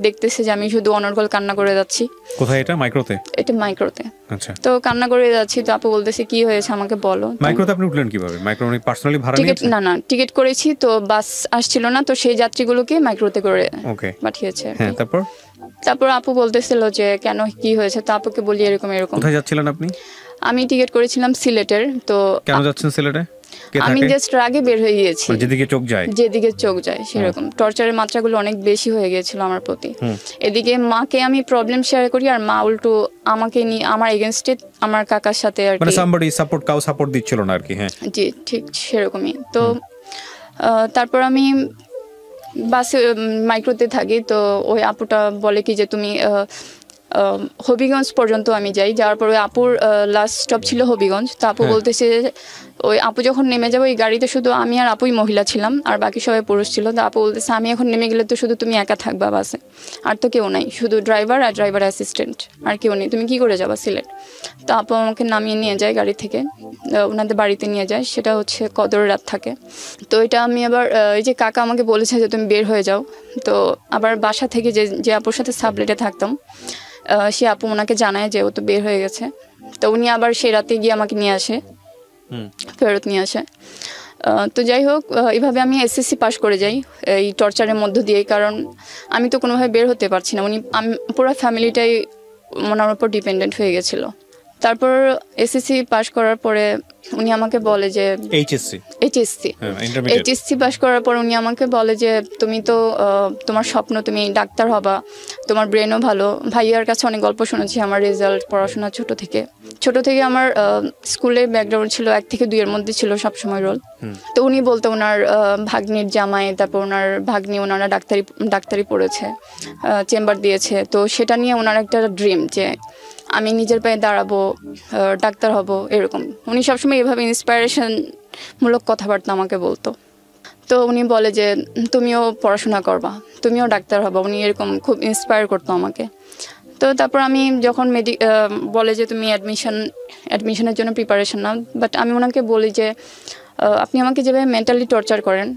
দেখতেছে যে আমি শুধু অনর্গল কান্না করে যাচ্ছি। কোথায় এটা? মাইক্রোতে? এটা মাইক্রোতে। আচ্ছা। তো কান্না করে যাচ্ছি। তো আপু বলতেছে কি হয়েছে আমাকে বলো। মাইক্রোতে আপনি উঠলেন কিভাবে? মাইক্রো মানে পার্সোনালি ভাড়া নিয়েছেন? না, টিকিট করেছি, তো বাস আসছিল না, তো সেই যাত্রীগুলোকে মাইক্রোতে করে পাঠিয়েছে। হ্যাঁ, তারপর আপু বলতেছিল যে কেন, কি হয়েছে। তো আপুকে বলি এরকম। কোথায় যাচ্ছিলেন আপনি? আমি টিকিট করেছিলাম সিলেটের। তো কেন যাচ্ছেন সিলেটে? আমি জাস্ট রাগে বের হয়ে গিয়েছি, যেদিকে চোখ যায় সেরকম। টর্চারের মাত্রাগুলো অনেক বেশি হয়ে গিয়েছিল আমার প্রতি। এদিকে মাকে আমি প্রবলেম শেয়ার করি, আর মা উল্টো আমাকে নিয়ে আমার এগেইনস্টে আমার কাকার সাথে আর কি, মানে সাপোর্ট দিচ্ছিল না আর কি। হ্যাঁ, জি, ঠিক সেরকমই। তো তারপর আমি বাসে মাইক্রোতে থাকি। তো ওই আপুটা বলে কি যে তুমি হবিগঞ্জ পর্যন্ত আমি যাই, যাওয়ার পরে আপুর লাস্ট স্টপ ছিল হবিগঞ্জ। তো আপু বলতেছে ওই আপু যখন নেমে যাবো, ওই গাড়িতে শুধু আমি আর আপুই মহিলা ছিলাম, আর বাকি সবাই পুরুষ ছিল। তো আপু বলতেছে আমি এখন নেমে গেলে তো শুধু তুমি একা থাকবা বাসে, আর তো কেউ নাই, শুধু ড্রাইভার আর ড্রাইভার অ্যাসিস্ট্যান্ট, আর কেউ নেই, তুমি কি করে যাবা সিলেট? তো আপু আমাকে নামিয়ে নিয়ে যায় গাড়ি থেকে, ওনাদের বাড়িতে নিয়ে যায়, সেটা হচ্ছে কদর রাত থাকে। তো এটা আমি আবার এই যে কাকা আমাকে বলেছে যে তুমি বের হয়ে যাও। তো আবার বাসা থেকে যে আপুর সাথে সাবলেটে থাকতাম, সে আপু ওনাকে জানায় যে ও তো বের হয়ে গেছে। তো উনি আবার সেই রাতে গিয়ে আমাকে নিয়ে আসে, ফেরত নিয়ে আসে। তো যাই হোক, এইভাবে আমি এসএসসি পাস করে যাই এই টর্চারের মধ্য দিয়ে, কারণ আমি তো কোনোভাবে বের হতে পারছি না। আমি পুরো ফ্যামিলিটাই ওনার উপর ডিপেন্ডেন্ট হয়ে গেছিলো। তারপর এসএসসি পাস করার পরে উনি আমাকে বলে যে এইচএসসি পাস করার পর উনি আমাকে বলে যে তুমি তো তোমার স্বপ্ন তুমি ডাক্তার হবা, তোমার ব্রেনও ভালো। ভাইয়ার কাছে অনেক গল্প শুনেছি আমার রেজাল্ট, পড়াশোনা ছোট থেকে আমার স্কুলের ব্যাকগ্রাউন্ড ছিল 1 থেকে 2 এর মধ্যে ছিল সবসময় রোল। তো উনি বলতো ওনার ভাগ্নির জামাই, তারপর ওনার ভাগ্নি, ওনারা ডাক্তারি পড়েছে, চেম্বার দিয়েছে। তো সেটা নিয়ে ওনার একটা ড্রিম যে আমি নিজের পায়ে দাঁড়াবো, ডাক্তার হব, এরকম। উনি সবসময় এভাবে ইন্সপায়ারেশনমূলক কথাবার্তা আমাকে বলতো। তো উনি বলে যে তুমিও পড়াশোনা করবা, তুমিও ডাক্তার হবা, উনি এরকম খুব ইন্সপায়ার করতো আমাকে। তো তারপর আমি যখন বলে যে তুমি অ্যাডমিশনের জন্য প্রিপারেশন নাও, বাট আমি ওনাকে বলি যে আপনি আমাকে যেভাবে মেন্টালি টর্চার করেন,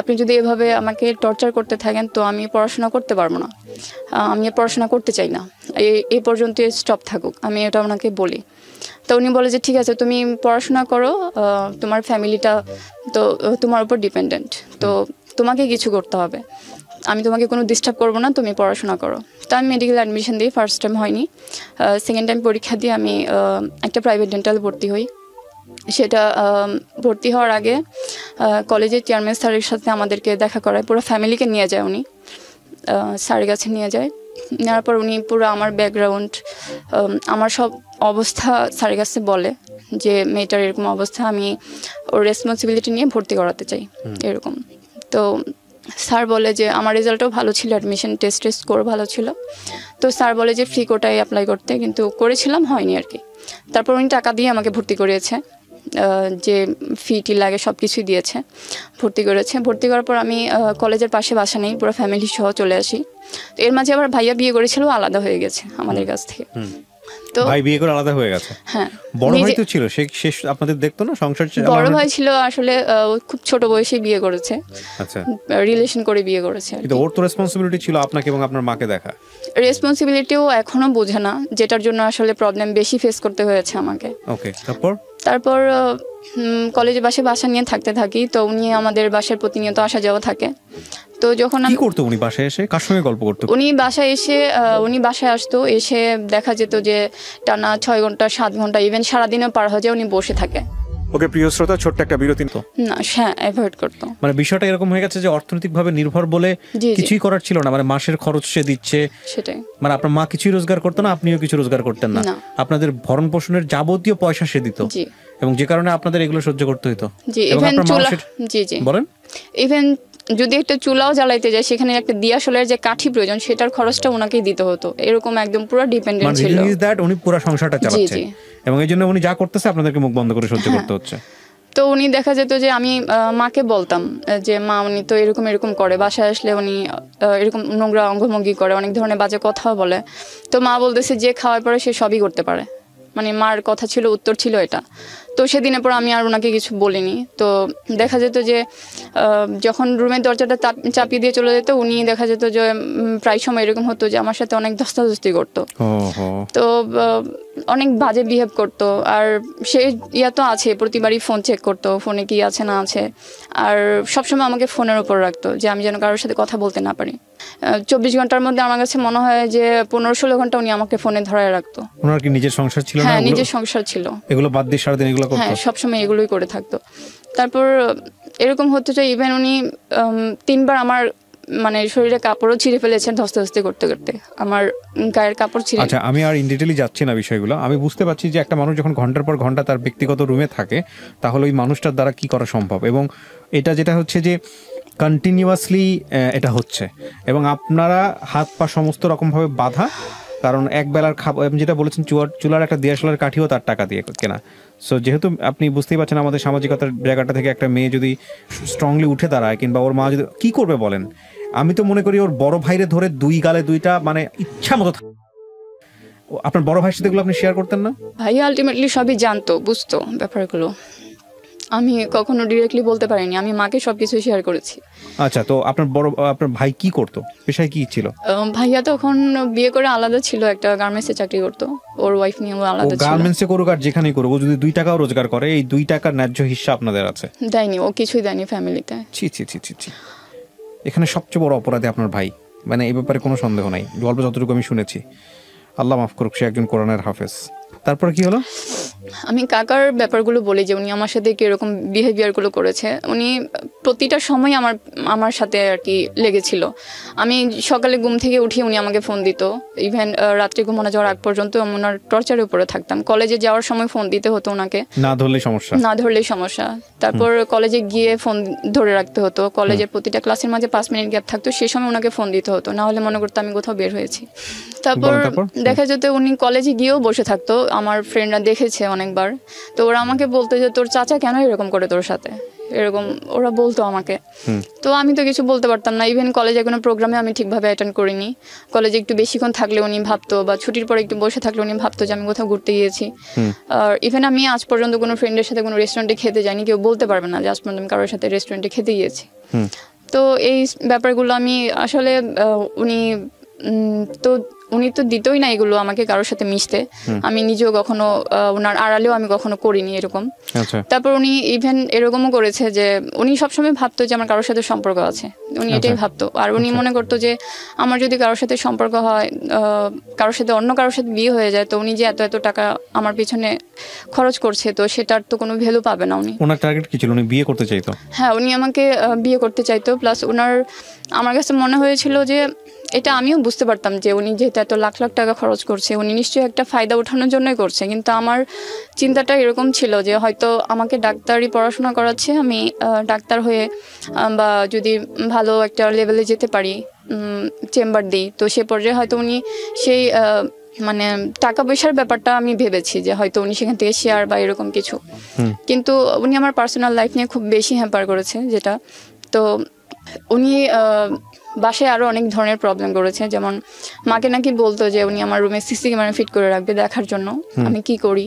আপনি যদি এভাবে আমাকে টর্চার করতে থাকেন তো আমি পড়াশোনা করতে পারবো না, আমি পড়াশোনা করতে চাই না, এই পর্যন্ত স্টপ থাকুক, আমি এটা ওনাকে বলি। তো উনি বলে যে ঠিক আছে তুমি পড়াশোনা করো, তোমার ফ্যামিলিটা তো তোমার উপর ডিপেন্ডেন্ট, তো তোমাকে কিছু করতে হবে, আমি তোমাকে কোনো ডিস্টার্ব করবো না, তুমি পড়াশোনা করো। তো আমি মেডিকেল অ্যাডমিশন দিই, ফার্স্ট টাইম হয়নি, সেকেন্ড টাইম পরীক্ষা দিয়ে আমি একটা প্রাইভেট ডেন্টাল ভর্তি হই। সেটা ভর্তি হওয়ার আগে কলেজের চেয়ারম্যান স্যারের সাথে আমাদেরকে দেখা করায়, পুরো ফ্যামিলিকে নিয়ে যায় উনি, স্যারের কাছে নিয়ে যায়। নেওয়ার পর উনি পুরো আমার ব্যাকগ্রাউন্ড, আমার সব অবস্থা স্যারের কাছে বলে যে মেয়েটার এরকম অবস্থা, আমি ওর রেসপন্সিবিলিটি নিয়ে ভর্তি করাতে চাই, এরকম। তো স্যার বলে যে আমার রেজাল্টও ভালো ছিল, অ্যাডমিশন টেস্ট স্কোর ভালো ছিল। তো স্যার বলে যে ফ্রি কোটায় অ্যাপ্লাই করতে, কিন্তু করেছিলাম, হয়নি আর কি। তারপর উনি টাকা দিয়ে আমাকে ভর্তি করিয়েছে, যে ফিটি লাগে সব কিছুই দিয়েছে, ভর্তি করেছে। ভর্তি করার পর আমি কলেজের পাশে বাসা নেই, পুরো ফ্যামিলি সহ চলে আসি। তো এর মাঝে আবার ভাইয়া বিয়ে করেছিল, আলাদা হয়ে গেছে আমাদের কাছ থেকে। তো ভাই বিয়ে করে আলাদা হয়ে গেছে। হ্যাঁ, বড় ভাই তো ছিল, সে আপনাদের দেখতো না সংসার? বড় ভাই ছিল আসলে খুব ছোট বয়সে বিয়ে করেছে, আচ্ছা, রিলেশন করে বিয়ে করেছে। কিন্তু ওর তো রেসপন্সিবিলিটি ছিল আপনাকে এবং আপনার মাকে দেখা। রেসপন্সিবিলিটিও এখনো বোঝে না, যেটার জন্য আসলে প্রবলেম বেশি ফেস করতে হয়েছে আমাকে। ওকে, তারপর কলেজে বাসা নিয়ে থাকতে থাকি। তো উনি আমাদের বাসায় প্রতিনিয়ত আসা যাওয়া থাকে। তো যখন কি করতো উনি বাসায় এসে, কার সঙ্গে গল্প করতো? উনি বাসায় আসতো, এসে দেখা যেত যে টানা 6 ঘন্টা 7 ঘন্টা ইভেন সারাদিনও পার হয়ে যায় উনি বসে থাকে। ওকে প্রিয় শ্রোতা, ছোট্ট একটা বিরতি তো না, হ্যাঁ, অ্যাভয়েড করতো। মানে বিষয়টা এরকম হয়ে গেছে যে অর্থনৈতিকভাবে নির্ভর বলে কিছুই করার ছিল না, মানে মাসের খরচ সে দিচ্ছে, সেটাই। মানে আপনার মা কিছুই রোজগার করতো না, আপনিও কিছু রোজগার করতেন না, আপনাদের ভরণ পোষণের যাবতীয় পয়সা সে দিত, এবং যে কারণে আপনাদের এগুলো সহ্য করতে হতো। বলেন, ইভেন যদি একটা চুলাও জ্বালাইতে যায়, সেখানে একটা দিয়াশলের যে কাঠি প্রয়োজন, সেটার খরচটা ওনাকেই দিতে হতো, এরকম একদম পুরো ডিপেন্ডেন্ট ছিল। উনি পুরো সংসারটা চালাচ্ছেন, এবং এই জন্য উনি যা করতেছে আপনাদেরকে মুখ বন্ধ করে সহ্য করতে হচ্ছে। তো উনি দেখা যেত যে আমি মাকে বলতাম যে মা উনি তো এরকম করে, বাসায় আসলে উনি এরকম নোংরা অঙ্গভঙ্গি করে, অনেক ধরনের বাজে কথাও বলে। তো মা বলতেছে যে খাওয়ার পরে সে সবই করতে পারে, মানে মার কথা ছিল, উত্তর ছিল এটা। তো সেদিনের পর আমি আর ওনাকে কিছু বলিনি। তো দেখা যেত যে যখন রুমের দরজাটা চাপিয়ে দিয়ে চলে যেত, উনি দেখা যেত যে প্রায় সময় এরকম হতো যে আমার সাথে অনেক ধস্তাধস্তি করতো, তো অনেক বাজে বিহেভ করতো। আর সে তো আছে, প্রতিবারই ফোন চেক করতো, ফোনে কি আছে না আছে, আর সবসময় আমাকে ফোনের উপর রাখতো যে আমি যেন কারোর সাথে কথা বলতে না পারি। 24 ঘন্টার মধ্যে আমার কাছে মনে হয় যে 15-16 ঘন্টা উনি আমাকে ফোনে ধরায় রাখতো। ওনার কি নিজের সংসার ছিল? হ্যাঁ, নিজের সংসার ছিল, এগুলো বাদ দিয়ে সারাদিন এগুলো করতো। হ্যাঁ, সবসময় এগুলোই করে থাকতো। তারপর এরকম হতো যে ইভেন উনি 3 বার আমার মানে শরীরে কাপড়ও ছিঁড়ে ফেলেছেন ধস্তাধস্তি করতে করতে, আমার গায়ের কাপড় ছিঁড়ে। আচ্ছা, আমি আর ইন ডিটেইলি যাচ্ছি না বিষয়গুলো, আমি বুঝতে পারছি যে একটা মানুষ যখন ঘন্টার পর ঘন্টা তার ব্যক্তিগত রুমে থাকে, তাহলে ওই মানুষটার দ্বারা কি করা সম্ভব, এবং এটা যেটা হচ্ছে যে কন্টিনিউয়াসলি এটা হচ্ছে, এবং আপনারা হাত পা সমস্ত রকমভাবে বাধা, কারণ এক বেলার খাবার, যেটা বলেছেন চুলার একটা দিয়াশলার কাঠিও তার টাকা দিয়ে কেনা। সো যেহেতু আপনি বুঝতেই পারছেন আমাদের সামাজিকতার জায়গাটা থেকে একটা মেয়ে যদি স্ট্রংলি উঠে দাঁড়ায়, কিংবা ওর মা যদি কি করবে বলেন, আমি তো মনে করি ওর বড় ভাইরে ধরে দুই গালে দুইটা মানে ইচ্ছা মতো। আপনার বড় ভাইয়ের সাথে এগুলো আপনি শেয়ার করতেন না? ভাই আলটিমেটলি সবই জানতো, বুঝতো ব্যাপারগুলো, আমি কখনো ডিরেক্টলি বলতে পারিনি, আমি মাকে সবকিছু শেয়ার করেছি। আচ্ছা, তো আপনার ভাই কি করতো, পেশায় কি ছিল? ভাইয়া তখন বিয়ে করে আলাদা ছিল, একটা গার্মেন্টসে চাকরি করতো, ওর ওয়াইফ নিয়ে আলাদা ছিল। গার্মেন্টসে করুক আর যেখানেই করুক, ও যদি 2 টাকাও রোজগার করে, এই 2 টাকার ন্যায্য হিস্সা আপনাদের আছে? দেয়নি, ও কিছুই দেয়নি ফ্যামিলিতে। ছি ছি ছি ছি ছি। এখানে সবচেয়ে বড় অপরাধী আপনার ভাই, মানে এই ব্যাপারে কোনো সন্দেহ নাই, গল্প যতটুকু আমি শুনেছি। আল্লাহ মাফ করুক, সে একজন কোরআনের হাফেজ। তারপর কি হলো? আমি কাকার ব্যাপারগুলো বলি যে উনি আমার সাথে কিরকম বিহেভিয়ারগুলো করেছে। উনি প্রতিটা সময় আমার সাথে আর কি লেগেছিল। আমি সকালে ঘুম থেকে উঠি উনি আমাকে ফোন দিত, ইভেন রাত্রে ঘুমানো যাওয়ার আগ পর্যন্ত আমি ওনার টর্চারের উপরে থাকতাম। কলেজে যাওয়ার সময় ফোন দিতে হতো ওনাকে, না ধরলেই সমস্যা। তারপর কলেজে গিয়ে ফোন ধরে রাখতে হতো, কলেজের প্রতিটা ক্লাসের মাঝে 5 মিনিট গ্যাপ থাকতো, সেই সময় ওনাকে ফোন দিতে হতো, না হলে মনে করতো আমি কোথাও বের হয়েছি। তারপর দেখা যেত উনি কলেজে গিয়েও বসে থাকতো, আমার ফ্রেন্ডরা দেখেছে অনেকবার, তো ওরা আমাকে বলতো যে তোর চাচা কেন এরকম করে তোর সাথে, এরকম ওরা বলতো আমাকে। তো আমি তো কিছু বলতে পারতাম না। ইভেন কলেজে কোনো প্রোগ্রামে আমি ঠিকভাবে অ্যাটেন্ড করিনি। কলেজে একটু বেশিক্ষণ থাকলে উনি ভাবতো, বা ছুটির পরে একটু বসে থাকলে উনি ভাবতো যে আমি কোথাও ঘুরতে গিয়েছি। আর ইভেন আমি আজ পর্যন্ত কোনো ফ্রেন্ডের সাথে কোনো রেস্টুরেন্টে খেতে যাইনি, কেউ বলতে পারবে না যে আজ পর্যন্ত আমি কারোর সাথে রেস্টুরেন্টে খেতে গিয়েছি। তো এই ব্যাপারগুলো আমি আসলে উনি তো দিতই না এগুলো আমাকে কারোর সাথে মিশতে, আমি নিজেও কখনো ওনার আড়ালেও আমি কখনো করিনি এরকম। তারপর উনি ইভেন এরকমও করেছে যে উনি সবসময় ভাবতো যে আমার কারোর সাথে সম্পর্ক আছে, উনি এটাই ভাবতো। আর উনি মনে করতো যে আমার যদি কারোর সাথে সম্পর্ক হয়, কারোর সাথে অন্য কারোর সাথে বিয়ে হয়ে যায়, তো উনি যে এত টাকা আমার পিছনে খরচ করছে, তো সেটার তো কোনো ভ্যালু পাবে না। ওনার টার্গেট কি ছিল? উনি বিয়ে করতে চাইতো? হ্যাঁ, উনি আমাকে বিয়ে করতে চাইতো। প্লাস আমার কাছে মনে হয়েছিল যে, এটা আমিও বুঝতে পারতাম যে উনি যেহেতু এত লাখ লাখ টাকা খরচ করছে, উনি নিশ্চয়ই একটা ফায়দা ওঠানোর জন্যই করছে। কিন্তু আমার চিন্তাটা এরকম ছিল যে হয়তো আমাকে ডাক্তারি পড়াশোনা করাচ্ছে, আমি ডাক্তার হয়ে বা যদি ভালো একটা লেভেলে যেতে পারি, চেম্বার দিই, তো সে পর্যায়ে হয়তো উনি সেই মানে টাকা পয়সার ব্যাপারটা আমি ভেবেছি যে হয়তো উনি সেখান থেকে শেয়ার বা এরকম কিছু। কিন্তু উনি আমার পার্সোনাল লাইফ নিয়ে খুব বেশি হ্যাম্পার করেছে, যেটা তো উনি বাসায় আরো অনেক ধরনের প্রবলেম করেছে। যেমন মাকে নাকি বলতো যে উনি আমার রুমে সিসি ক্যামেরা ফিট করে রাখবে দেখার জন্য আমি কি করি,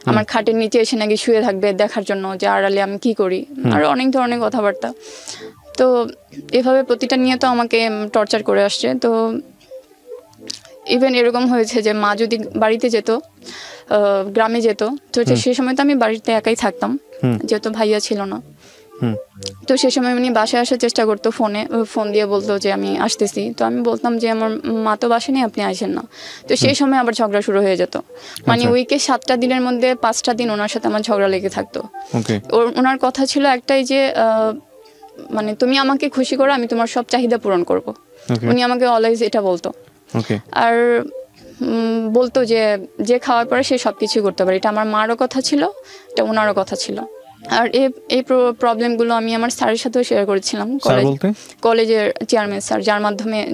আমার খাটের নিচে এসে নাকি শুয়ে থাকবে দেখার জন্য যে আড়ালে আমি কি করি, আরো অনেক ধরনের কথাবার্তা। তো এভাবে প্রতিটা নিয়ে তো আমাকে টর্চার করে আসছে। তো ইভেন এরকম হয়েছে যে মা যদি বাড়িতে যেত, গ্রামে যেত, তো সেই সময় তো আমি বাড়িতে একাই থাকতাম, যেহেতু ভাইয়া ছিল না। তো সেই সময় উনি বাসায় আসার চেষ্টা করতো, ফোন দিয়ে বলতো যে আমি আসতেছি। তো আমি বলতাম যে আমার মা তো বাসায় নেই, আপনি আসেন না। তো সেই সময় আবার ঝগড়া শুরু হয়ে যেত। মানে উইকে 7টা দিনের মধ্যে 5টা দিন ওনার সাথে আমার ঝগড়া লেগে থাকতো। ওনার কথা ছিল একটাই যে মানে তুমি আমাকে খুশি করো, আমি তোমার সব চাহিদা পূরণ করব। উনি আমাকে অলওয়েজ এটা বলতো। আর বলতো যে খাওয়ার পরে সে সবকিছু করতে পারে। এটা আমার মারও কথা ছিল, এটা ওনারও কথা ছিল। আর এই প্রবলেমগুলো আমি আমার স্যারের সাথেও শেয়ার করেছিলাম, কলেজের চেয়ারম্যান স্যার,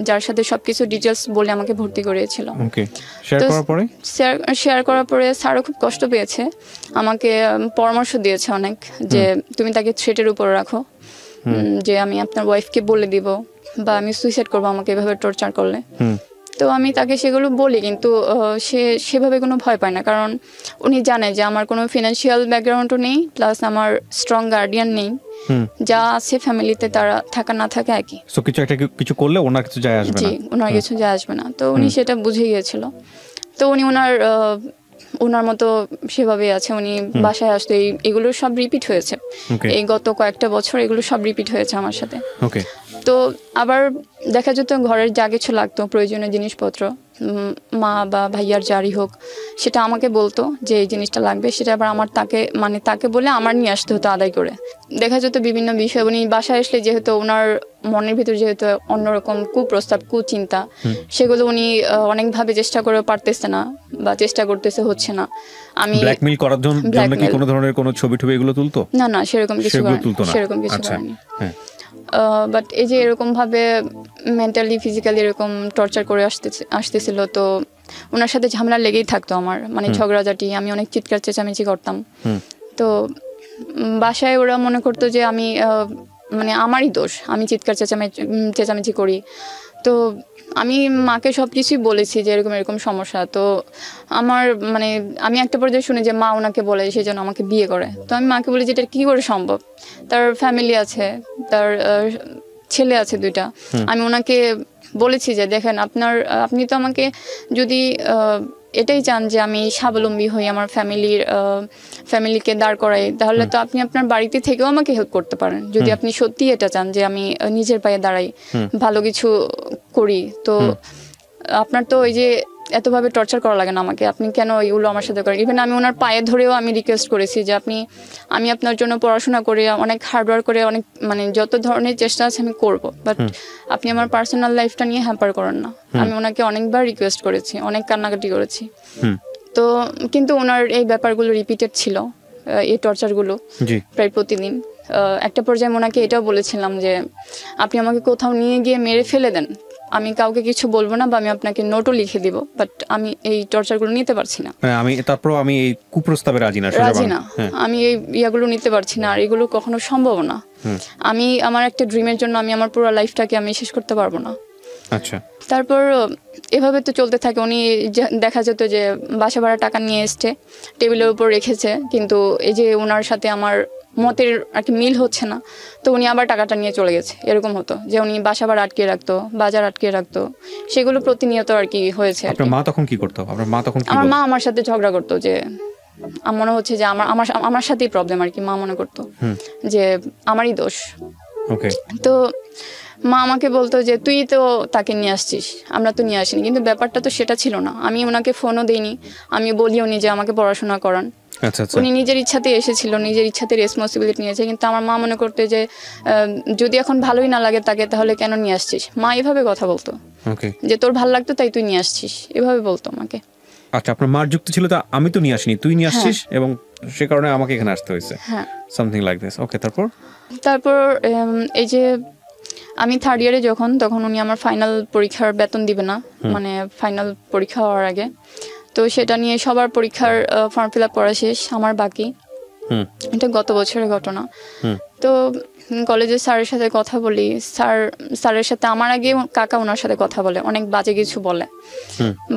যার সাথে সবকিছু ডিটেলস বলে আমাকে ভর্তি করিয়েছিল। শেয়ার করার পরে স্যারও খুব কষ্ট পেয়েছে, আমাকে পরামর্শ দিয়েছে অনেক, যে তুমি তাকে থ্রেটের উপর রাখো, যে আমি আপনার ওয়াইফকে বলে দিব বা আমি সুইসাইড করবো আমাকে এভাবে টর্চার করলে। তো আমি তাকে সেগুলো বলি, কিন্তু সে সেভাবে কোনো ভয় পায় না, কারণ উনি জানে যে আমার কোনো ফিনান্সিয়াল ব্যাকগ্রাউন্ডও নেই, প্লাস আমার স্ট্রং গার্ডিয়ান নেই, যা আছে ফ্যামিলিতে তারা থাকা না থাকা একই। সো কিছু করলে ওনার কিছু যায় আসবে না। ওনার কিছু যায় আসবে না। তো উনি সেটা বুঝে গিয়েছিল। তো উনি ওনার মতো সেভাবে আছে। উনি বাসায় আসতো, এগুলো সব রিপিট হয়েছে এই গত কয়েকটা বছর, এগুলো সব রিপিট হয়েছে আমার সাথে। তো আবার দেখা যেত ঘরের যা কিছু লাগতো প্রয়োজনীয় জিনিসপত্র, মা বা ভাইয়ার যারই হোক, সেটা আমাকে বলতো যে এই জিনিসটা লাগবে, সেটা আবার তাকে বলে আমার নিয়ে আসতে হতো আদায় করে। দেখা যেত বিভিন্ন বিষয় উনি বাসায় আসলে, যেহেতু ওনার মনের ভিতর যেহেতু অন্যরকম কুপ্রস্তাব, কুচিন্তা, সেগুলো উনি অনেকভাবে চেষ্টা করে পারতেছে না, বা চেষ্টা করতেছে, হচ্ছে না। আমি ব্ল্যাকমেইল করার জন্য কি কোনো ধরনের কোনো ছবি এগুলো তুলতো? না, সেরকম কিছু করেনি। বাট এই যে এরকম ভাবে মেন্টালি ফিজিক্যালি এরকম টর্চার করে আসতেছিল, তো ওনার সাথে ঝামেলা লেগেই থাকতো আমার, মানে ঝগড়াঝাটি, আমি অনেক চিৎকার চেঁচামেচি করতাম। তো বাসায় ওরা মনে করতো যে আমি মানে আমারই দোষ, আমি চিৎকার চেঁচামেচি করি। তো আমি মাকে সব কিছুই বলেছি যে এরকম এরকম সমস্যা। তো আমার মানে আমি একটা পর্যায়ে শুনি যে মা ওনাকে বলে সেই জন্য আমাকে বিয়ে করে। তো আমি মাকে বলি যে এটা কী করে সম্ভব, তার ফ্যামিলি আছে, তার ছেলে আছে 2টা। আমি ওনাকে বলেছি যে দেখেন আপনি তো আমাকে যদি এটাই চান যে আমি স্বাবলম্বী হই, আমার ফ্যামিলিকে দাঁড় করাই, তাহলে তো আপনি আপনার বাড়িতে থেকেও আমাকে হেল্প করতে পারেন। যদি আপনি সত্যি এটা চান যে আমি নিজের পায়ে দাঁড়াই, ভালো কিছু করি, তো আপনার তো ওই যে এতভাবে টর্চার করা লাগে না আমাকে, আপনি কেন এইগুলো আমার সাথে করেন। ইভেন আমি ওনার পায়ে ধরেও আমি রিকোয়েস্ট করেছি যে আমি আপনার জন্য পড়াশোনা করে অনেক হার্ডওয়ার্ক করে অনেক মানে যত ধরনের চেষ্টা আছে আমি করব, বাট আপনি আমার পার্সোনাল লাইফটা নিয়ে হ্যাম্পার করেন না। আমি ওনাকে অনেকবার রিকোয়েস্ট করেছি, অনেক কান্নাকাটি করেছি। তো কিন্তু ওনার এই ব্যাপারগুলো রিপিটেড ছিল, এই টর্চারগুলো প্রায় প্রতিদিন। একটা পর্যায়ে ওনাকে এটাও বলেছিলাম যে আপনি আমাকে কোথাও নিয়ে গিয়ে মেরে ফেলে দেন, আমি কাউকে কিছু বলবো না, বা আমি আপনাকে নোটও লিখে দিব, বাট আমি এই টর্চারগুলো নিতে পারছি না। আমি এই কুপ্রস্তাবে রাজি না, আমি এই ইয়াগুলো নিতে পারছি না, আর এগুলো কখনো সম্ভব না। আমি আমার একটা ড্রিমের জন্য আমি আমার পুরো লাইফটাকে আমি শেষ করতে পারবো না। আচ্ছা, তারপর এভাবে তো চলতে থাকে। উনি দেখা যেত যে বাসা ভাড়া টাকা নিয়ে এসছে, টেবিলের উপর রেখেছে, কিন্তু এই যে ওনার সাথে আমার মতের আর কি মিল হচ্ছে না, তো উনি আবার টাকাটা নিয়ে চলে গেছে। এরকম হতো যে উনি বাসা ভাড়া আটকে রাখতো, বাজার আটকে রাখতো, সেগুলো প্রতিনিয়ত আর কি হয়েছে। আপনার মা তখন কি করতো? আমার মা আমার সাথে ঝগড়া করতো, যে মনে হচ্ছে যে আমার সাথেই প্রবলেম আর কি। মা মনে করতো যে আমারই দোষ। তো মা আমাকে বলতো যে তুই তো তাকে নিয়ে আসছিস, আমরা তো নিয়ে আসিনি। কিন্তু ব্যাপারটা তো সেটা ছিল না। আমি ওনাকে ফোনও দিইনি, আমি বলিও নি যে আমাকে পড়াশোনা করান। উনি নিজের ইচ্ছাতে এসেছিল, নিজের ইচ্ছাতে রেসপন্সিবিলিটি নিয়েছে। কিন্তু আমার মা মনে করতে যে যদি এখন ভালোই না লাগে তাকে, তাহলে কেন নিয়ে আসছিস। মা এভাবে কথা বলতো যে তোর ভালো লাগতো তাই তুই নিয়ে আসছিস, এভাবে বলতো আমাকে। আচ্ছা, আপনার মার যুক্তি ছিল তা আমি তো নিয়ে আসিনি, তুই নিয়ে আসছিস, এবং সে কারণে আমাকে এখানে আসতে হয়েছে, সামথিং লাইক দিস। ওকে, তারপর এই যে আমি 3rd ইয়ারে তখন উনি আমার ফাইনাল পরীক্ষার বেতন দিবে না, মানে ফাইনাল পরীক্ষা হওয়ার আগে। তো সেটা নিয়ে সবার পরীক্ষার ফর্ম ফিল আপ করা শেষ, আমার বাকি। এটা গত বছরের ঘটনা। তো কলেজের স্যারের সাথে কথা বলি, স্যারের সাথে আমার আগে কাকা ওনার সাথে কথা বলে, অনেক বাজে কিছু বলে,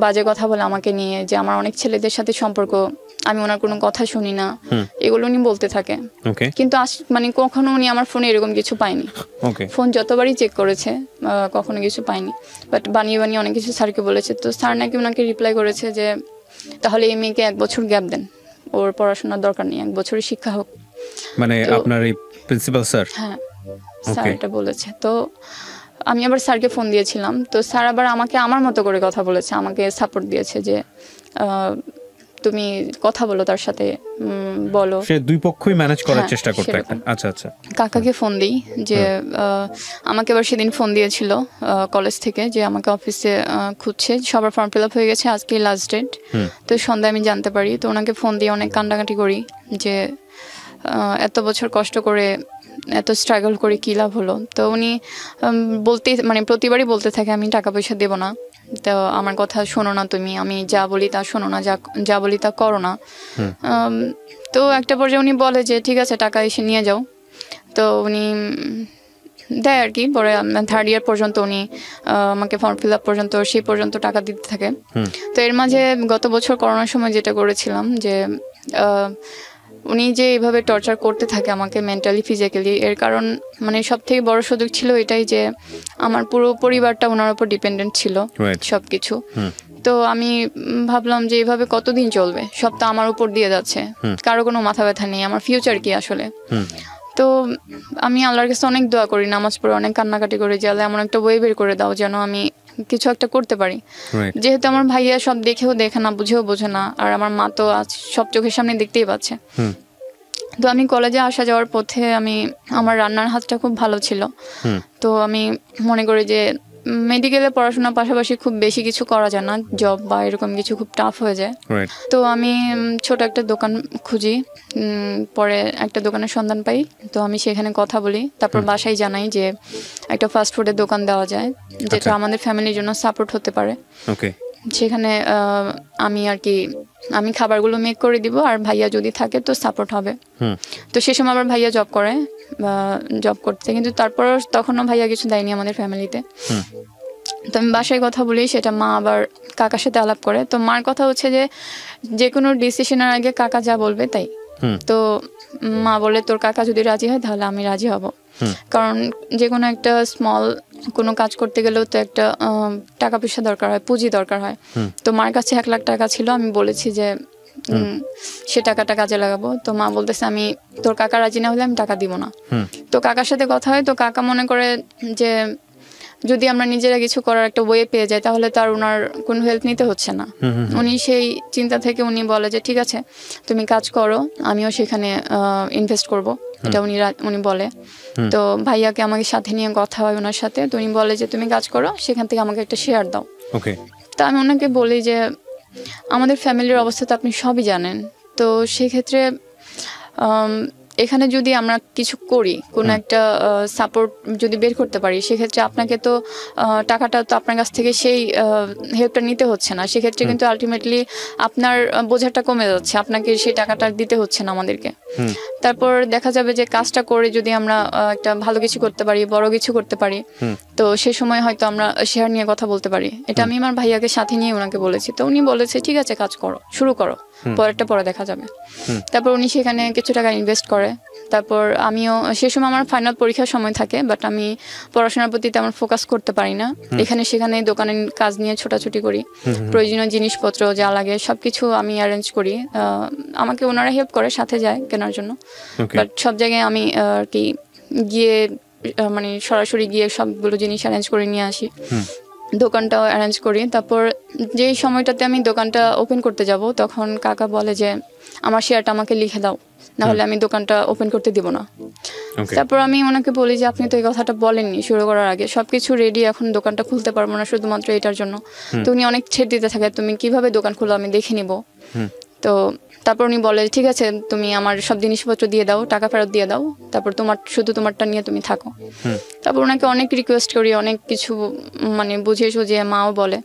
বাজে কথা বলে আমাকে নিয়ে, যে আমার অনেক ছেলেদের সাথে সম্পর্ক, আমি ওনার কোনো কথা শুনি না, এগুলো উনি বলতে থাকে। কিন্তু মানে কখনো উনি আমার ফোনে এরকম কিছু পায়নি। ফোন যতবারই চেক করেছে কখনো কিছু পায়নি, বাট বানিয়ে অনেক কিছু স্যারকে বলেছে। তো স্যার নাকি ওনাকে রিপ্লাই করেছে যে তাহলে এই মেয়েকে 1 বছর গ্যাপ দেন, ওর পড়াশোনার দরকার নেই, 1 বছরের শিক্ষা হোক। মানে আপনার এই প্রিন্সিপাল স্যার? হ্যাঁ, স্যার এটা বলেছে। তো আমি আবার স্যারকে ফোন দিয়েছিলাম, তো স্যার আবার আমাকে আমার মতো করে কথা বলেছে, আমাকে সাপোর্ট দিয়েছে যে তুমি কথা বলো তার সাথে, বলো। সে দুই পক্ষই ম্যানেজ করার চেষ্টা করতে। আচ্ছা আচ্ছা, কাকাকে ফোন দিই যে আমাকে আবার সেদিন ফোন দিয়েছিল কলেজ থেকে যে আমাকে অফিসে খুঁজছে, সবার ফর্ম ফিল আপ হয়ে গেছে, আজকে লাস্ট ডেট। তো সন্ধ্যায় আমি জানতে পারি। তো ওনাকে ফোন দিয়ে অনেক কান্নাকাটি করি যে এত বছর কষ্ট করে, এত স্ট্রাগল করে কী লাভ হলো। তো উনি মানে প্রতিবারই বলতে থাকে আমি টাকা পয়সা দেবো না, তো আমার কথা শোনো না তুমি, আমি যা বলি তা শোনো না, যা বলি তা করো না। তো একটা পর্যায়ে উনি বলে যে ঠিক আছে টাকা এসে নিয়ে যাও। তো উনি দেয় আর কি। পরে 3rd ইয়ার পর্যন্ত উনি আমাকে ফর্ম ফিল আপ পর্যন্ত, সেই পর্যন্ত টাকা দিতে থাকে। তো এর মাঝে গত বছর করোনার সময় যেটা করেছিলাম যে উনি যে এইভাবে টর্চার করতে থাকে আমাকে মেন্টালি ফিজিক্যালি, এর কারণ মানে সব থেকে বড় সুযোগ ছিল এটাই যে আমার পুরো পরিবারটা ওনার উপর ডিপেন্ডেন্ট ছিল সব কিছু। তো আমি ভাবলাম যে এইভাবে কতদিন চলবে, সব তো আমার উপর দিয়ে যাচ্ছে, কারো কোনো মাথা ব্যথা নেই, আমার ফিউচার কি আসলে। তো আমি আল্লাহর কাছে অনেক দোয়া করি, নামাজ পড়ে অনেক কান্নাকাটি করে যে আল্লাহ এমন একটা বই বের করে দাও যেন আমি কিছু একটা করতে পারি। যেহেতু আমার ভাইয়া সব দেখেও দেখে না, বুঝেও বোঝে না, আর আমার মা তো আজ সব চোখের সামনে দেখতেই পাচ্ছে। তো আমি কলেজে আসা যাওয়ার পথে আমার রান্নার হাতটা খুব ভালো ছিল। তো আমি মনে করি যে মেডিকেলে পড়াশোনার পাশাপাশি খুব বেশি কিছু করা যায় না, জব বা এরকম কিছু খুব টাফ হয়ে যায়। তো আমি ছোট একটা দোকান খুঁজি, পরে একটা দোকানের সন্ধান পাই, তো আমি সেখানে কথা বলি, তারপর বাসায় জানাই যে একটা ফাস্ট ফুডের দোকান দেওয়া যায় যেটা আমাদের ফ্যামিলির জন্য সাপোর্ট হতে পারে। সেখানে আমি আর কি আমি খাবারগুলো মেক করে দিব, আর ভাইয়া যদি থাকে তো সাপোর্ট হবে। তো সে সময় আবার ভাইয়া জব করে, জব করতে, কিন্তু তারপর তখনও ভাইয়া কিছু দেয়নি আমাদের ফ্যামিলিতে। তো আমি বাসায় কথা বলি, সেটা মা আবার কাকার সাথে আলাপ করে। তো মার কথা হচ্ছে যে কোনো ডিসিশনের আগে কাকা যা বলবে তাই। তো মা বলে তোর কাকা যদি রাজি হয় তাহলে আমি রাজি হব, কারণ যে কোনো একটা স্মল কোনো কাজ করতে গেলেও তো একটা টাকা পয়সা দরকার হয়, পুঁজি দরকার হয়। তো মার কাছে 1 লাখ টাকা ছিল, আমি বলেছি যে সে টাকাটা কাজে লাগাবো। তো মা বলতেছে আমি তোর কাকা রাজি না হলে আমি টাকা দিব না। তো কাকার সাথে কথা হয়, তো কাকা মনে করে যে যদি আমরা নিজেরা কিছু করার একটা ওয়ে পেয়ে যাই তাহলে তার ওনার কোনো হেল্প নিতে হচ্ছে না। উনি সেই চিন্তা থেকে উনি বলে যে ঠিক আছে তুমি কাজ করো, আমিও সেখানে ইনভেস্ট করব, এটা উনি বলে। তো ভাইয়াকে আমাকে সাথে নিয়ে কথা হয় ওনার সাথে, তো উনি বলে যে তুমি কাজ করো, সেখান থেকে আমাকে একটা শেয়ার দাও। তো আমি ওনাকে বলি যে আমাদের ফ্যামিলির অবস্থা তো আপনি সবই জানেন, তো সেক্ষেত্রে এখানে যদি আমরা কিছু করি, কোনো একটা সাপোর্ট যদি বের করতে পারি, সেক্ষেত্রে আপনাকে তো টাকাটা তো আপনার কাছ থেকে সেই হেল্পটা নিতে হচ্ছে না, সেক্ষেত্রে কিন্তু আলটিমেটলি আপনার বোঝাটা কমে যাচ্ছে, আপনাকে সেই টাকাটা দিতে হচ্ছে না আমাদেরকে। তারপর দেখা যাবে যে কাজটা করে যদি আমরা একটা ভালো কিছু করতে পারি, বড় কিছু করতে পারি, তো সে সময় হয়তো আমরা শেয়ার নিয়ে কথা বলতে পারি। এটা আমি আমার ভাইয়াকে সাথে নিয়ে ওনাকে বলেছি। তো উনি বলেছে ঠিক আছে কাজ করো, শুরু করো, পরেরটা পরে দেখা যাবে। তারপর উনি সেখানে কিছু টাকা ইনভেস্ট করে। তারপর আমিও সে সময় আমার ফাইনাল পরীক্ষার সময় থাকে, বাট আমি পড়াশোনার প্রতি তেমন ফোকাস করতে পারি না, এখানে সেখানে দোকানের কাজ নিয়ে ছোটাছুটি করি, প্রয়োজনীয় জিনিসপত্র যা লাগে সবকিছু আমি অ্যারেঞ্জ করি। আমাকে ওনারা হেল্প করে, সাথে যায় কেনার জন্য, বাট সব জায়গায় আমি আর কি গিয়ে মানে সরাসরি গিয়ে সবগুলো জিনিস অ্যারেঞ্জ করে নিয়ে আসি, দোকানটাও অ্যারেঞ্জ করি। তারপর যেই সময়টাতে আমি দোকানটা ওপেন করতে যাব তখন কাকা বলে যে আমার শেয়ারটা আমাকে লিখে দাও, নাহলে আমি দোকানটা ওপেন করতে দিব না। তারপর আমি ওনাকে বলি যে আপনি তো এই কথাটা বলেননি শুরু করার আগে, সবকিছু রেডি, এখন দোকানটা খুলতে পারবো না শুধুমাত্র এটার জন্য। তো উনি অনেক ছেড় দিতে থাকে, তুমি কিভাবে দোকান খুলো আমি দেখে নিব। তো তারপর উনি বলে ঠিক আছে তুমি আমার সব জিনিসপত্র দিয়ে দাও, টাকা ফেরত দিয়ে দাও, তারপর শুধু তোমারটা নিয়ে তুমি থাকো। তারপর ওনাকে অনেক রিকোয়েস্ট করি, অনেক কিছু মানে বুঝিয়ে সুঝিয়ে, মাও বলে।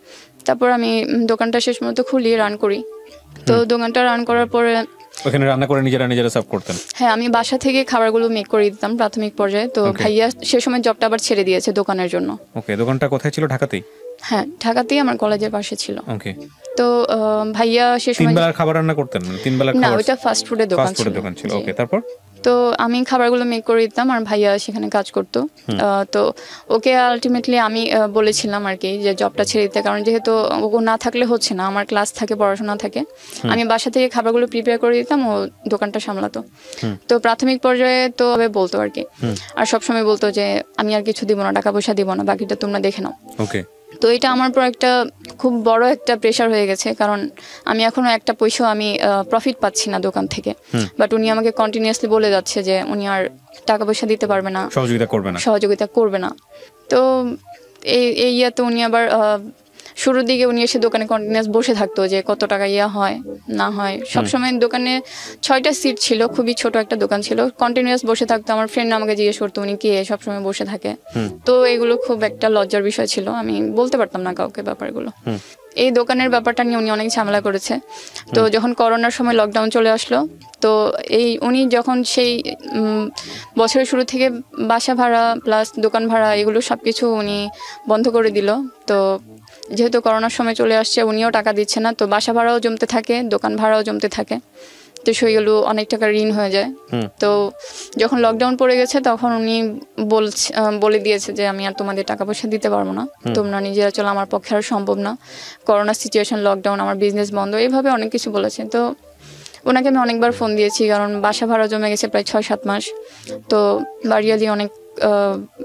তারপর আমি দোকানটা শেষ মতো খুলি, রান করি। তো দোকানটা রান করার পরে ওখানে রান্না করে নিজেরা সার্ভ করতেন? হ্যাঁ, আমি বাসা থেকে খাবারগুলো মেক করে দিতাম প্রাথমিক পর্যায়ে। তো ভাইয়া সে সময় জবটা আবার ছেড়ে দিয়েছে দোকানের জন্য। ওকে, দোকানটা কোথায় ছিল? ঢাকাতেই? হ্যাঁ, ঢাকাতেই, আমার কলেজের পাশে ছিল। ওকে। তো ভাইয়া সে সময় 3 বেলার খাবার রান্না করতেন? 3 বেলার খাবার? না, ওটা ফাস্ট ফুডের দোকান ছিল। ওকে, তারপর? তো আমি খাবারগুলো মেক করে দিতাম আর ভাইয়া সেখানে কাজ করতো। তো ওকে আলটিমেটলি আমি বলেছিলাম আর কি যে জবটা ছেড়ে দিতে, কারণ যেহেতু ও না থাকলে হচ্ছে না, আমার ক্লাস থাকে, পড়াশোনা থাকে, আমি বাসা থেকে খাবারগুলো প্রিপেয়ার করে দিতাম, ও দোকানটা সামলাতো। তো প্রাথমিক পর্যায়ে তো বলতো আর কি, আর সবসময় বলতো যে আমি আর কিছু দিব না, টাকা পয়সা দিব না, বাকিটা তোমরা দেখে নাও। ওকে। তো এটা আমার উপর একটা খুব বড় একটা প্রেশার হয়ে গেছে, কারণ আমি এখনো একটা পয়সাও আমি প্রফিট পাচ্ছি না দোকান থেকে, বাট উনি আমাকে কন্টিনিউয়াসলি বলে যাচ্ছে যে উনি আর টাকা পয়সা দিতে পারবে না, সহযোগিতা করবে না। তো এই ইয়াতে উনি আবার শুরুর দিকে উনি এসে দোকানে কন্টিনিউয়াস বসে থাকতো যে কত টাকা হয় না হয়। সবসময় দোকানে 6টা সিট ছিল, খুবই ছোট একটা দোকান ছিল, কন্টিনিউয়াস বসে থাকতো। আমার ফ্রেন্ড আমাকে জিজ্ঞেস করতো উনি কে সবসময় বসে থাকে। তো এগুলো খুব একটা লজ্জার বিষয় ছিল, আমি বলতে পারতাম না কাউকে ব্যাপারগুলো। এই দোকানের ব্যাপারটা নিয়ে উনি অনেক ঝামেলা করেছে। তো যখন করোনার সময় লকডাউন চলে আসলো, তো উনি যখন সেই বছরের শুরু থেকে বাসা ভাড়া প্লাস দোকান ভাড়া এগুলো সবকিছু উনি বন্ধ করে দিল। তো যেহেতু করোনার সময় চলে আসছে, উনিও টাকা দিচ্ছে না, তো বাসা ভাড়াও জমতে থাকে, দোকান ভাড়াও জমতে থাকে, তো সেইগুলো অনেক টাকা ঋণ হয়ে যায়। তো যখন লকডাউন পড়ে গেছে তখন উনি বলে দিয়েছে যে আমি আর তোমাদের টাকা পয়সা দিতে পারবো না, তোমরা নিজেরা চলো, আমার পক্ষে আর সম্ভব না, করোনা সিচুয়েশন, লকডাউন, আমার বিজনেস বন্ধ, এইভাবে অনেক কিছু বলেছে। তো ওনাকে আমি অনেকবার ফোন দিয়েছি, কারণ বাসা ভাড়া জমে গেছে প্রায় 6-7 মাস। তো বাড়িয়ালি অনেক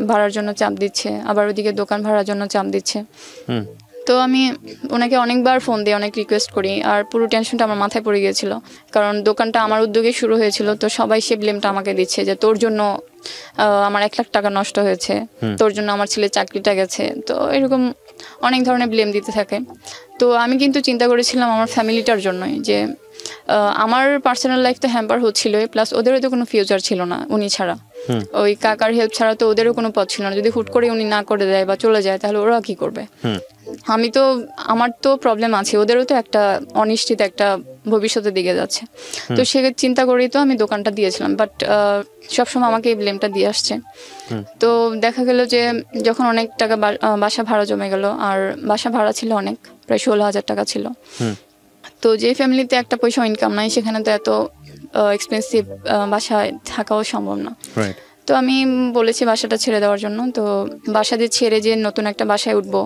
ভাড়ার জন্য চাপ দিচ্ছে, আবার ওদিকে দোকান ভাড়ার জন্য চাপ দিচ্ছে। তো আমি ওনাকে অনেকবার ফোন দিয়ে অনেক রিকোয়েস্ট করি, আর পুরো টেনশনটা আমার মাথায় পড়ে গিয়েছিল, কারণ দোকানটা আমার উদ্যোগে শুরু হয়েছিল। তো সবাই সে ব্লেমটা আমাকে দিচ্ছে যে তোর জন্য আমার 1 লাখ টাকা নষ্ট হয়েছে, তোর জন্য আমার ছেলে চাকরিটা গেছে, তো এরকম অনেক ধরনের ব্লেম দিতে থাকে। তো আমি কিন্তু চিন্তা করেছিলাম আমার ফ্যামিলিটার জন্যই, যে আমার পার্সোনাল লাইফ তো হ্যাম্পার হচ্ছিলই, প্লাস ওদেরও তো কোনো ফিউচার ছিল না উনি ছাড়া, ওই কাকার হেল্প ছাড়া তো ওদেরও কোনো পথ ছিল না। যদি হুট করে উনি না করে দেয় বা চলে যায় তাহলে ওরা কি করবে? আমার তো প্রবলেম আছে, ওদেরও তো একটা অনিশ্চিত একটা ভবিষ্যতের দিকে যাচ্ছে। তো সে চিন্তা করেই তো আমি দোকানটা দিয়েছিলাম, বাট সবসময় আমাকে এই ব্লেমটা দিয়ে আসছে। তো দেখা গেল যে যখন অনেক টাকা বাসা ভাড়া জমে গেল, আর বাসা ভাড়া ছিল অনেক, প্রায় 16,000 টাকা ছিল। তো যে ফ্যামিলিতে একটা পয়সা ইনকাম নাই সেখানে তো এত এক্সপেন্সিভ বাসায় থাকাও সম্ভব না। তো আমি বলেছি বাসাটা ছেড়ে দেওয়ার জন্য। তো বাসা দিয়ে ছেড়ে যে নতুন একটা বাসায় উঠবো,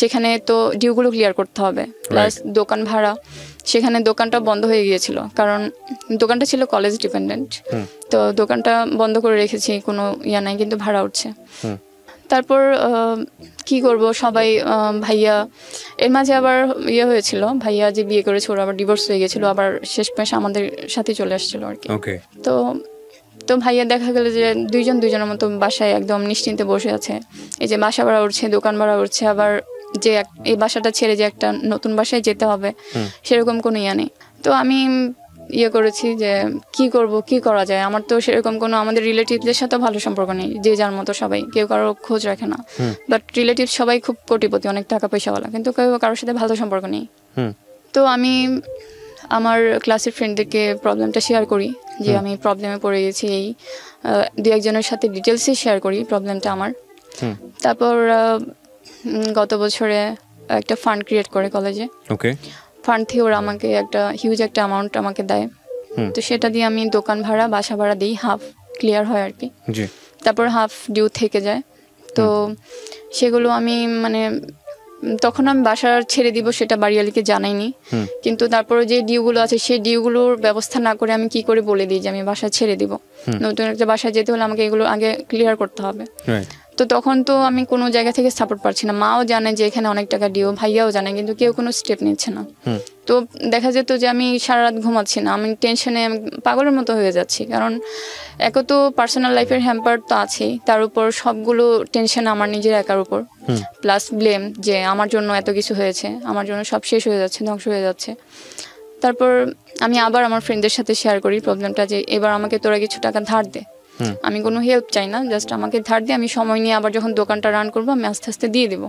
সেখানে তো ডিউগুলো ক্লিয়ার করতে হবে, প্লাস দোকান ভাড়া। সেখানে দোকানটা বন্ধ হয়ে গিয়েছিল, কারণ দোকানটা ছিল কলেজ ডিপেন্ডেন্ট। তো দোকানটা বন্ধ করে রেখেছি, কোনো ইয়া নাই, কিন্তু ভাড়া উঠছে। তারপর কি করব, সবাই ভাইয়া, এর মাঝে আবার ইয়ে হয়েছিল, ভাইয়া যে বিয়ে করেছে ওরা আবার ডিভোর্স হয়ে গেছিল, আবার শেষমেশ আমাদের সাথে চলে আসছিল আর কি। তো ভাইয়া দেখা গেল যে দুইজনের মতো বাসায় একদম নিশ্চিন্তে বসে আছে। এই যে বাসা ভাড়া উঠছে, দোকান ভাড়া উঠছে, আবার যে এই বাসাটা ছেড়ে যে একটা নতুন বাসায় যেতে হবে সেরকম কোনো ইয়া নেই। তো আমি ইয়ে করেছি যে কি করব, কি করা যায়। আমার তো সেরকম কোনো, আমাদের রিলেটিভদের সাথে ভালো সম্পর্ক নেই, যে যার মতো সবাই, কেউ কারো খোঁজ রাখে না। বাট রিলেটিভ সবাই খুব কোটিপতি, অনেক টাকা পয়সাওয়ালা, কিন্তু কেউ কারোর সাথে ভালো সম্পর্ক নেই। তো আমি আমার ক্লাসের ফ্রেন্ডদেরকে প্রবলেমটা শেয়ার করি, যে আমি প্রবলেমে পড়ে গেছি। এই 2-1 জনের সাথে ডিটেলসে শেয়ার করি প্রবলেমটা আমার। তারপর গত বছরে একটা ফান্ড ক্রিয়েট করে কলেজে, ফান্ড থেকে ওরা আমাকে একটা হিউজ একটা অ্যামাউন্ট আমাকে দেয়। তো সেটা দিয়ে আমি দোকান ভাড়া, বাসা ভাড়া দিই, হাফ ক্লিয়ার হয় আর কি। তারপর হাফ ডিউ থেকে যায়। তো সেগুলো আমি মানে তখন আমি বাসা ছেড়ে দিব সেটা বাড়িওয়ালিকে জানাইনি, কিন্তু তারপরে যে ডিউগুলো আছে সেই ডিউগুলোর ব্যবস্থা না করে আমি কি করে বলে দিই যে আমি বাসা ছেড়ে দিব। নতুন একটা বাসায় যেতে হলে আমাকে এগুলো আগে ক্লিয়ার করতে হবে। তো তখন তো আমি কোনো জায়গা থেকে সাপোর্ট পাচ্ছি না। মাও জানে যে এখানে অনেক টাকা ডিউ, ভাইয়াও জানে, কিন্তু কেউ কোনো স্টেপ নিচ্ছে না। তো দেখা যেত যে আমি সারা রাত ঘুমাচ্ছি না, আমি টেনশনে পাগলের মতো হয়ে যাচ্ছি। কারণ এক তো পার্সোনাল লাইফের হ্যাম্পার তো আছেই, তার উপর সবগুলো টেনশন আমার নিজের একার উপর, প্লাস ব্লেম যে আমার জন্য এত কিছু হয়েছে, আমার জন্য সব শেষ হয়ে যাচ্ছে, ধ্বংস হয়ে যাচ্ছে। তারপর আমি আবার আমার ফ্রেন্ডদের সাথে শেয়ার করি প্রবলেমটা, যে এবার আমাকে তোরা কিছু টাকা ধার দে, আমি কোনো হেল্প চাই না, জাস্ট আমাকে ধার দিয়ে আমি সময় নিয়ে আবার যখন দোকানটা রান করবো আমি আস্তে আস্তে দিয়ে দেবো।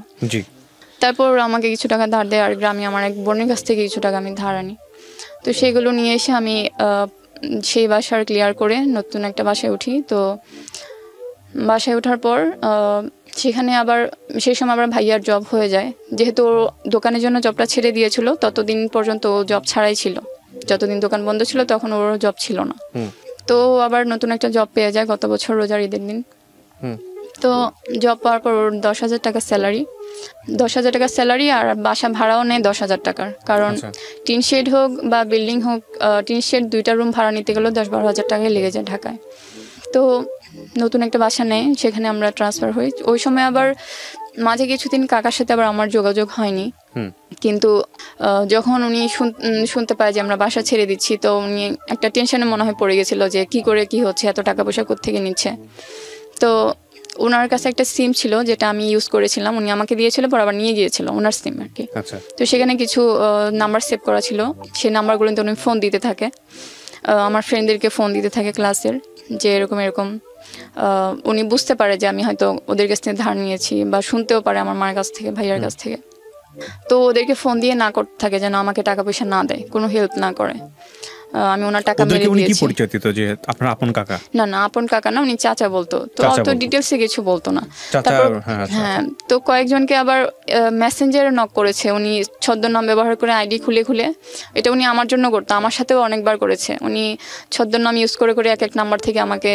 তারপর আমাকে কিছু টাকা ধার দেয়, আর গ্রামে আমার এক বোনের কাছ থেকে কিছু টাকা আমি ধার আনি। তো সেগুলো নিয়ে এসে আমি সেই বাসার ক্লিয়ার করে নতুন একটা বাসায় উঠি। তো বাসায় ওঠার পর সেখানে আবার সেই সময় আবার ভাইয়ার জব হয়ে যায়। যেহেতু দোকানের জন্য জবটা ছেড়ে দিয়েছিল, ততদিন পর্যন্ত ও জব ছাড়াই ছিল, যতদিন দোকান বন্ধ ছিল তখন ওর জব ছিল না। তো আবার নতুন একটা জব পেয়ে যায় গত বছর রোজার ঈদের দিন। তো জব পাওয়ার পর ওর 10,000 টাকা স্যালারি, 10,000 টাকা স্যালারি, আর বাসা ভাড়াও নেয় 10,000 টাকার। কারণ টিন শেড হোক বা বিল্ডিং হোক, টিন শেড 2টা রুম ভাড়া নিতে গেলেও 10-12 হাজার টাকায় লেগে যায় ঢাকায়। তো নতুন একটা বাসা নেয়, সেখানে আমরা ট্রান্সফার হই। ওই সময় আবার মাঝে কিছুদিন কাকার সাথে আবার আমার যোগাযোগ হয়নি, কিন্তু যখন উনি শুনতে পায় যে আমরা বাসা ছেড়ে দিচ্ছি, তো উনি একটা টেনশনে মনে হয় পড়ে গেছিল যে কি করে কি হচ্ছে, এত টাকা পয়সা কোত্থেকে নিচ্ছে। তো ওনার কাছে একটা সিম ছিল যেটা আমি ইউজ করেছিলাম, উনি আমাকে দিয়েছিল, পর আবার নিয়ে গিয়েছিল ওনার সিম আর কি। তো সেখানে কিছু নাম্বার সেভ করা ছিল, সেই নাম্বারগুলোতে উনি ফোন দিতে থাকে, আমার ফ্রেন্ডদেরকে ফোন দিতে থাকে ক্লাসের, যে এরকম এরকম। উনি বুঝতে পারে যে আমি হয়তো ওদের কাছ থেকে ধার নিয়েছি, বা শুনতেও পারে আমার মার কাছ থেকে, ভাইয়ার কাছ থেকে। তো ওদেরকে ফোন দিয়ে না করতে থাকে যেন আমাকে টাকা পয়সা না দেয়, কোনো হেল্প না করে। আমি ওনার টাকা মেরে দিয়েছি। আপনার আপন কাকা? না না, আপন কাকা না, উনি চাচা বলতো। তো অত ডিটেলসে কিছু বলতো না। হ্যাঁ, তো কয়েকজনকে আবার মেসেঞ্জারে নক করেছে, উনি ছদ্মনাম ব্যবহার করে আইডি খুলে খুলে। এটা উনি আমার জন্য করতো, আমার সাথেও অনেকবার করেছে। উনি ছদ্মনাম ইউজ করে করে এক নাম্বার থেকে আমাকে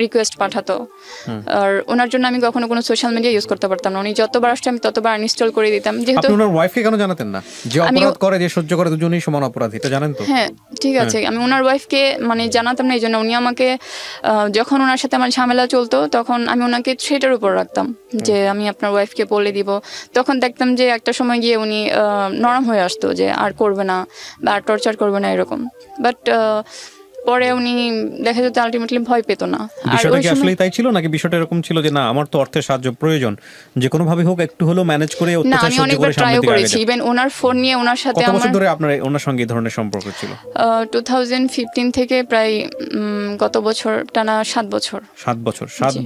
রিকোয়েস্ট পাঠাতো। আর ওনার জন্য আমি কখনো কোনো সোশ্যাল মিডিয়া ইউজ করতে পারতাম না। উনি যতবার আসতো আমি ততবার আনইনস্টল করে দিতাম। যেহেতু আপনি ওনার ওয়াইফকে কেন জানাতেন না যে অপরাধ করে, যে সহ্য করে, দুজনেই সমান অপরাধী, এটা জানেন তো? হ্যাঁ, ঠিক আছে, আমি ওনার ওয়াইফকে মানে জানাতাম না। এই জন্য উনি আমাকে, যখন ওনার সাথে আমার ঝামেলা চলতো তখন আমি ওনাকে সেটার উপর রাখতাম যে আমি আপনার ওয়াইফকে বলে দিব। তখন দেখতাম যে একটা সময় গিয়ে উনি নরম হয়ে আসতো, যে আর করবে না বা আর টর্চার করবে না এরকম। বাট পরে উনি দেখা যেত আলটিমেটলি ভয় পেত না। বিষয়টা কি আসলে তাই ছিল নাকি বিষয়টা এরকম ছিল যে না আমার তো অর্থের সাহায্য প্রয়োজন, যে কোনো ভাবে হোক একটু হলো ম্যানেজ করে অত্যাচার সহ্য করে সামনে দিকে করেছি। ইভেন ওনার ফোন নিয়ে ওনার সাথে কত বছর ধরে আপনার ওনার সঙ্গে এই ধরনের সম্পর্ক ছিল? 2015 থেকে প্রায় গত বছর টানা 7 বছর। 7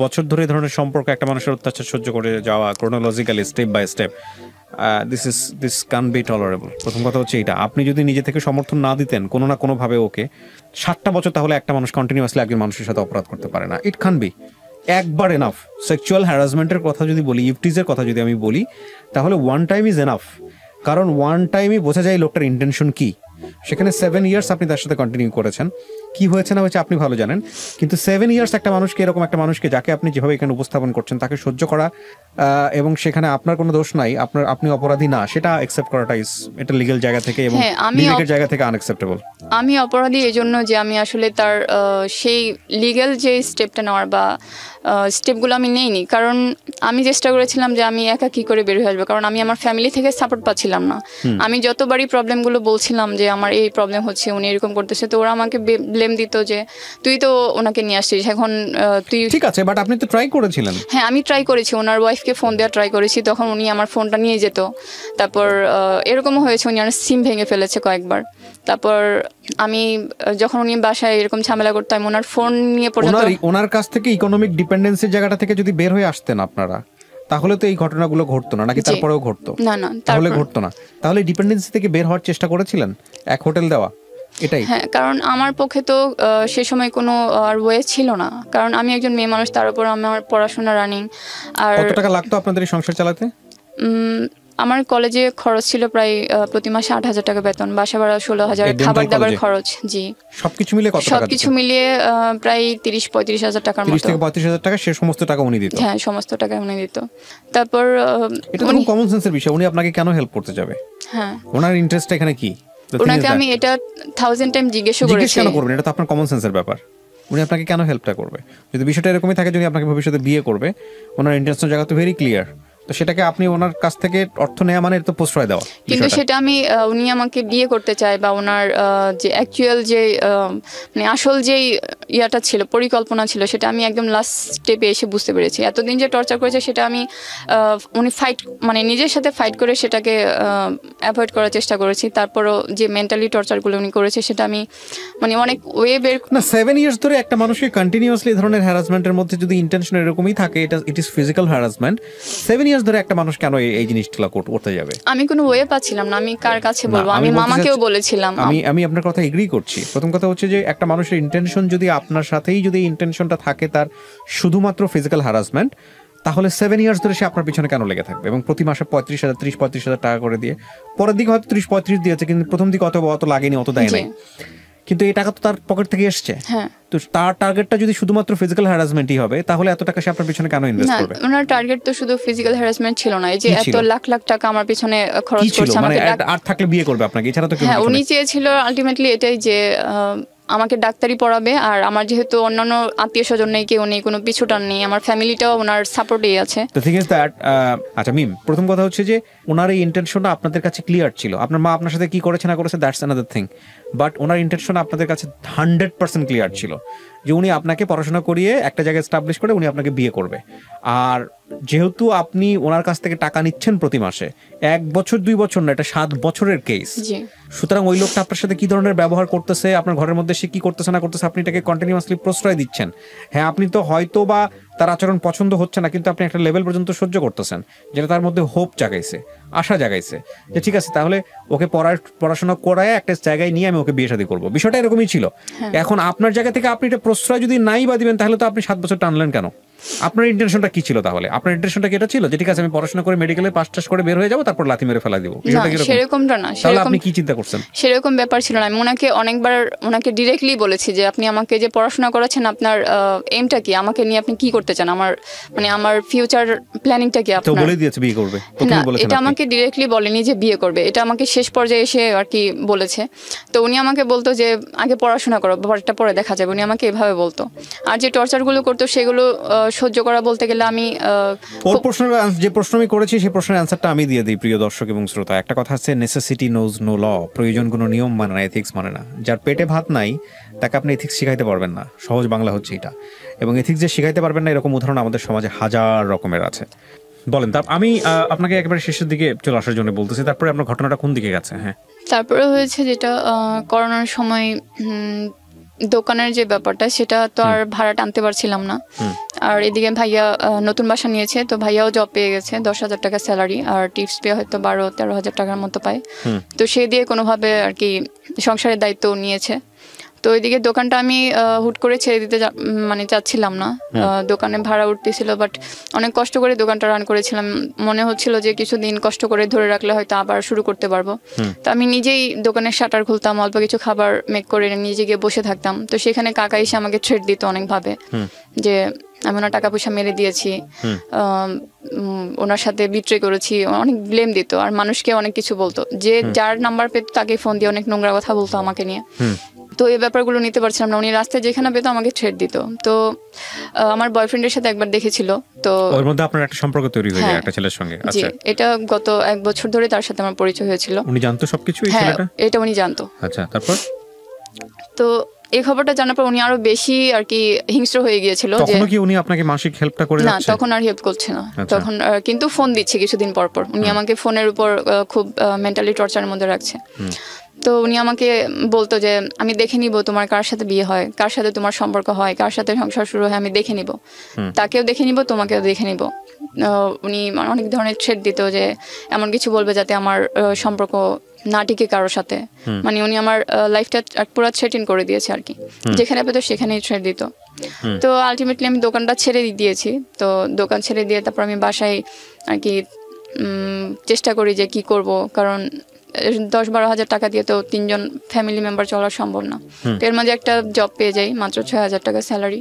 বছর ধরে এই ধরনের সম্পর্ক, একটা মানুষের অত্যাচার সহ্য করে যাওয়া chronologically step by step, this can be tolerable. প্রথম কথা হচ্ছে এটা, আপনি যদি নিজে থেকে সমর্থন না দিতেন কোনো না কোনো ভাবে ওকে 7টা বছর, তাহলে একটা মানুষ কন্টিনিউয়াসলি একজন মানুষের সাথে অপরাধ করতে পারে না। ইট ক্যান বি একবার এনাফ। সেক্সুয়াল হ্যারাসমেন্টের কথা যদি বলি, ইফটিজের কথা যদি আমি বলি, তাহলে ওয়ান টাইম ইজ এনাফ। কারণ ওয়ান টাইমই বোঝা যায় লোকটার ইন্টেনশন কি। সেখানে 7 ইয়ার্স আপনি তার সাথে কন্টিনিউ করেছেন, কি হয়েছে না হয়েছে আপনি ভালো জানেন, কিন্তু 7 ইয়ার্স একটা মানুষকে, এরকম একটা মানুষকে যাকে আপনি যেভাবে এখানে উপস্থাপন করছেন তাকে সহ্য করা, এবং সেখানে আপনার কোনো দোষ নাই, আপনি অপরাধী না, সেটা অ্যাকসেপ্ট করাটা এটা লিগ্যাল জায়গা থেকে এবং বিবেকের জায়গা থেকে আনঅ্যাকসেপ্টেবল। আমি অপরাধী এই জন্য যে আমি আসলে তার সেই লিগ্যাল যে স্টেপটা নেওয়ার বা স্টেপগুলো আমি নেইনি, কারণ আমি চেষ্টা করেছিলাম যে আমি একা কি করে বের হয়ে আসবো, কারণ আমি আমার ফ্যামিলি থেকে সাপোর্ট পাচ্ছিলাম না। আমি যতবারই প্রবলেমগুলো বলছিলাম যে আমার এই প্রবলেম হচ্ছে, উনি এরকম করতেছে, তো ওরা আমাকে ব্লেম দিত যে তুই তো ওনাকে নিয়ে আসছিস, এখন তুই ঠিক আছে, বাট আপনি তো ট্রাই করেছিলেন। হ্যাঁ, আমি ট্রাই করেছি, ওনার ওয়াইফকে ফোন দেওয়া ট্রাই করেছি, তখন উনি আমার ফোনটা নিয়ে যেত। তারপর এরকমও হয়েছে উনি আমার সিম ভেঙে ফেলেছে কয়েকবার। তারপর আমি যখন উনি বাসায় এরকম ঝামেলা করতাম, ওনার ফোন নিয়ে পর্যন্ত, ওনার কাছ থেকে ইকোনমিক ডিপেন্ডেন্সির জায়গাটা থেকে যদি বের হয়ে আসতেন আপনারা, তাহলে তো এই ঘটনাগুলো ঘটতো না, নাকি তারপরেও ঘটতো? না, তাহলে ঘটতো না। তাহলে ডিপেন্ডেন্সি থেকে বের হওয়ার চেষ্টা করেছিলেন, এক হোটেল দেওয়া, এটাই? হ্যাঁ, কারণ আমার পক্ষে তো সে সময় কোনো আর ওয়ে ছিল না, কারণ আমি একজন মেয়ে মানুষ, তার উপর আমার পড়াশোনা রানিং। আর কত টাকা লাগতো আপনাদের এই সংসার চালাতে? আমার কলেজে খরচ ছিল প্রায় প্রতি মাসে 8,000 টাকা বেতন, বাসা ভাড়া 16,000, খাবার দাবার খরচ। জি, সবকিছু মিলিয়ে কত টাকা? সবকিছু মিলিয়ে প্রায় 30-35,000 টাকার মতো। 30 থেকে 35,000 টাকা, সে সমস্ত টাকা উনি দিত? হ্যাঁ, সমস্ত টাকা উনি দিত। তারপর এটা তো কমন সেন্সের বিষয়, উনি আপনাকে কেন হেল্প করতে যাবে? হ্যাঁ, ওনার ইন্টারেস্টটা এখানে কি? ওনাকে আমি এটা 1000 টাইম জিজ্ঞেস করেছি। কেন করবেন? এটা তো আপনার কমন সেন্সের ব্যাপার। উনি আপনাকে কেন হেল্পটা করবে? যদি বিষয়টা এরকমই থাকে, যদি আপনাকে ভবিষ্যতে বিয়ে করবে, ওনার ইন্টারেস্টের জায়গা তো ভেরি ক্লিয়ার, তো সেটাকে আপনি ওনার কাছ থেকে অর্থ নেওয়া মানে এটা তো প্রশ্রয় দেওয়া। কিন্তু সেটা আমি উনি আমাকে বিয়ে করতে চায় বা ওনার যে অ্যাকচুয়াল যে মানে আসল যেই ইয়াটা ছিল, পরিকল্পনা ছিল, সেটা আমি একদম লাস্ট স্টেপে এসে বুঝতে পেরেছি। এতদিন যে টর্চার করেছে সেটা আমি উনি মানে নিজের সাথে ফাইট করে সেটাকে অ্যাভয়েড করার চেষ্টা করেছি। তারপরও যে মেন্টালি টর্চারগুলো উনি করেছে সেটা আমি মানে অনেক ওয়ে বের না। 7 ইয়ার্স ধরে একটা মানুষকে কন্টিনিউয়াসলি এই ধরনের হ্যারাসমেন্টের মধ্যে যদি ইন্টেনশন এরকমই থাকে, it is physical harassment, 7 years ধরে একটা মানুষ কেন এই জিনিসটা করতে যাবে? আমি কোনো ওয়ে পাচ্ছিলাম না, আমি কার কাছে বলবো? আমি মামাকেও বলেছিলাম। আমি আপনার কথা এগ্রি করছি। প্রথম কথা হচ্ছে যে একটা মানুষের ইন্টেনশন যদি আপনার সাথেই যদি ইন্টেনশনটা থাকে তার শুধুমাত্র ফিজিক্যাল হ্যারাসমেন্ট, তাহলে 7 ইয়ার্স ধরে সে আপনার পিছনে কেন লেগে থাকবে? এবং প্রতি মাসে 30,000 টাকা করে দিয়ে, পরের দিকে হয়তো 30-35 দিয়েছে, কিন্তু প্রথম দিকে অত লাগেনি, অত দেয় নাই, কিন্তু এই টাকা তো তার পকেট থেকে এসছে। তো তার টার্গেটটা যদি শুধুমাত্র ফিজিক্যাল হ্যারাসমেন্টই হবে, তাহলে এত টাকা সে আপনার পিছনে কেন ইনভেস্ট করবে? না, ওনার টার্গেট তো শুধু ফিজিক্যাল হ্যারাসমেন্ট ছিল না, এই যে এত লাখ লাখ টাকা আমার পিছনে খরচ করছে। মানে আর থাকলে বিয়ে করবে আপনাকে, এছাড়া তো কিছু? হ্যাঁ, উনি চেয়েছিল আলটিমেটলি এটাই যে আমাকে ডাক্তারি পড়াবে, আর আমার যেহেতু অন্যান্য আত্মীয় স্বজন নেই, কেউ নেই, কোনো পিছুটান নেই, আমার ফ্যামিলিটাও ওনার সাপোর্টেই আছে। তো থিং ইজ দ্যাট, আচ্ছা মিম, প্রথম কথা হচ্ছে যে ওনার এই ইন্টেনশনটা আপনাদের কাছে ক্লিয়ার ছিল। আপনার মা আপনার সাথে কি করেছে না করেছে that's another thing, but owner intention আপনাদের কাছে 100% ক্লিয়ার ছিল যে উনি আপনাকে পড়াশোনা করিয়ে একটা জায়গায় এস্টাবলিশ করে উনি আপনাকে বিয়ে করবে। আর যেহেতু আপনি ওনার কাছ থেকে টাকা নিচ্ছেন প্রতি মাসে, 1 বছর 2 বছর না, এটা 7 বছরের কেস। সুতরাং ওই লোকটা আপনার সাথে কি ধরনের ব্যবহার করতেছে, আপনার ঘরের মধ্যে সে কি করতেছে না করতেছে, আপনি এটাকে কন্টিনিউয়াসলি প্রশ্রয় দিচ্ছেন। হ্যাঁ, আপনি তো হয়তো বা তার আচরণ পছন্দ হচ্ছে না, কিন্তু আপনি একটা লেভেল পর্যন্ত সহ্য করতেছেন, যেটা তার মধ্যে হোপ জাগাইছে, আশা জাগাইছে যে ঠিক আছে, তাহলে ওকে পড়াশোনা করায় একটা জায়গায় নিয়ে আমি ওকে বিয়ে শাদী করবো। বিষয়টা এরকমই ছিল। এখন আপনার জায়গা থেকে আপনি এটা প্রশ্রয় যদি নাই বা দিবেন, তাহলে তো আপনি 7 বছর টানলেন কেন? আপনার ইন্টেনশনটা কি ছিল তাহলে? আপনার ইন্টেনশনটা কি এটা ছিল যে ঠিক আছে আমি পড়াশোনা করে মেডিকেলে পাস টাস করে বের হয়ে যাবো, তারপর লাথি মেরে ফেলা দিব? সেরকমটা না। তাহলে আপনি কি চিন্তা করছেন? সেরকম ব্যাপার ছিল না। আমি অনেকবার ওনাকে ডিরেক্টলি বলেছি যে আপনি আমাকে যে পড়াশোনা করাচ্ছেন, আপনার এমটা কি, আমাকে নিয়ে আপনি কি করতে চান, আমার ফিউচার প্ল্যানিংটা কি? আপনার তো বলে দিয়েছে বিয়ে করবে। না, এটা আমাকে ডিরেক্টলি বলেনি যে বিয়ে করবে, এটা আমাকে শেষ পর্যায়ে এসে আর কি বলেছে। তো উনি আমাকে বলতো যে আগে পড়াশোনা করো, ব্যাপারটা পরে দেখা যাবে, উনি আমাকে এভাবে বলতো। আর যে টর্চারগুলো করতো সেগুলো সহ্য করা বলতে গেলে আমি যে প্রশ্ন আমি করেছি সেই প্রশ্নের অ্যান্সারটা আমি দিয়ে দিই প্রিয় দর্শক এবং শ্রোতা। একটা কথা আছে, নেসেসিটি নোজ নো ল, প্রয়োজন কোনো নিয়ম মানে না, এথিক্স মানে না। যার পেটে ভাত নাই, তাকে আপনি এথিক্স শিখাইতে পারবেন না, সহজ বাংলা হচ্ছে এটা। এবং এথিক্স যে শিখাইতে পারবেন না এরকম উদাহরণ আমাদের সমাজে হাজার রকমের আছে। বলেন, আমি আপনাকে একেবারে শেষের দিকে চলে আসার জন্য বলতেছি, তারপরে আপনার ঘটনাটা কোন দিকে গেছে? হ্যাঁ, তারপরে হয়েছে যেটা করোনার সময় দোকানের যে ব্যাপারটা, সেটা তো আর ভাড়া টানতে পারছিলাম না। আর এদিকে ভাইয়া নতুন বাসা নিয়েছে, তো ভাইয়াও জব পেয়ে গেছে, 10,000 টাকা স্যালারি, আর টিপস পেয়ে হয়তো 12-13,000 টাকার মতো পায়। তো সে দিয়ে কোনোভাবে আর কি সংসারের দায়িত্ব নিয়েছে। তো ওইদিকে দোকানটা আমি হুট করে ছেড়ে দিতে মানে চাচ্ছিলাম না। দোকানে ভাড়া উঠতেছিল, বাট অনেক কষ্ট করে দোকানটা রান করেছিলাম। মনে হচ্ছিল যে কিছুদিন কষ্ট করে ধরে রাখলে হয়তো আবার শুরু করতে পারবো। তো আমি নিজেই দোকানের শাটার খুলতাম, অল্প কিছু খাবার মেক করে নিজে গিয়ে বসে থাকতাম। তো সেখানে কাকা এসে আমাকে থ্রেট দিত অনেকভাবে, যে আমি ওনার টাকা পয়সা মেরে দিয়েছি, ওনার সাথে বিট্রে করেছি, অনেক ব্লেম দিত। আর মানুষকে অনেক কিছু বলতো, যে যার নাম্বার পেত তাকে ফোন দিয়ে অনেক নোংরা কথা বলতো আমাকে নিয়ে। তো এই ব্যাপারগুলো নিতে পারছিলাম না। উনি রাস্তায় যেখানে পেতো আমাকে থ্রেট দিত। তো আমার বয়ফ্রেন্ডের সাথে একবার দেখেছিল, তো ওর মধ্যে আপনার একটা সম্পর্ক তৈরি হয়ে যায় একটা ছেলের সঙ্গে। আচ্ছা, এটা গত 1 বছর ধরে তার সাথে আমার পরিচয় হয়েছিল। উনি জানতো সবকিছু এই ছেলেটা? এটা উনি জানতো। আচ্ছা, তারপর? তো এই খবরটা জানার পর উনি আরো বেশি আর কি হিংস্র হয়ে গিয়েছিল। যে তখন কি উনি আপনাকে মাসিক হেল্পটা করে না, তখন আর হেল্প করছে না। তখন কিন্তু ফোন দিচ্ছে কিছুদিন পর পর। উনি আমাকে ফোনের উপর খুব মেন্টালি টর্চারের মধ্যে রাখছে। তো উনি আমাকে বলতো যে আমি দেখে নিব তোমার কার সাথে বিয়ে হয়, কার সাথে তোমার সম্পর্ক হয়, কার সাথে সংসার শুরু হয়, আমি দেখে নিব, তাকেও দেখে নিব, তোমাকেও দেখে নিব। উনি অনেক ধরনের থ্রেট দিত, যে এমন কিছু বলবে যাতে আমার সম্পর্ক না টিকে কারোর সাথে। মানে উনি আমার লাইফটা পুরো থ্রেটিং করে দিয়েছে আর কি, যেখানে পেতো সেখানেই থ্রেট দিত। তো আলটিমেটলি আমি দোকানটা ছেড়ে দিয়েছি। তো দোকান ছেড়ে দিয়ে তারপর আমি বাসায় আর কি চেষ্টা করি যে কি করব, কারণ 10-12 হাজার টাকা দিয়ে তো 3জন ফ্যামিলি মেম্বার চলা সম্ভব না। তো এর মাঝে একটা জব পেয়ে যাই, মাত্র 6,000 টাকা স্যালারি।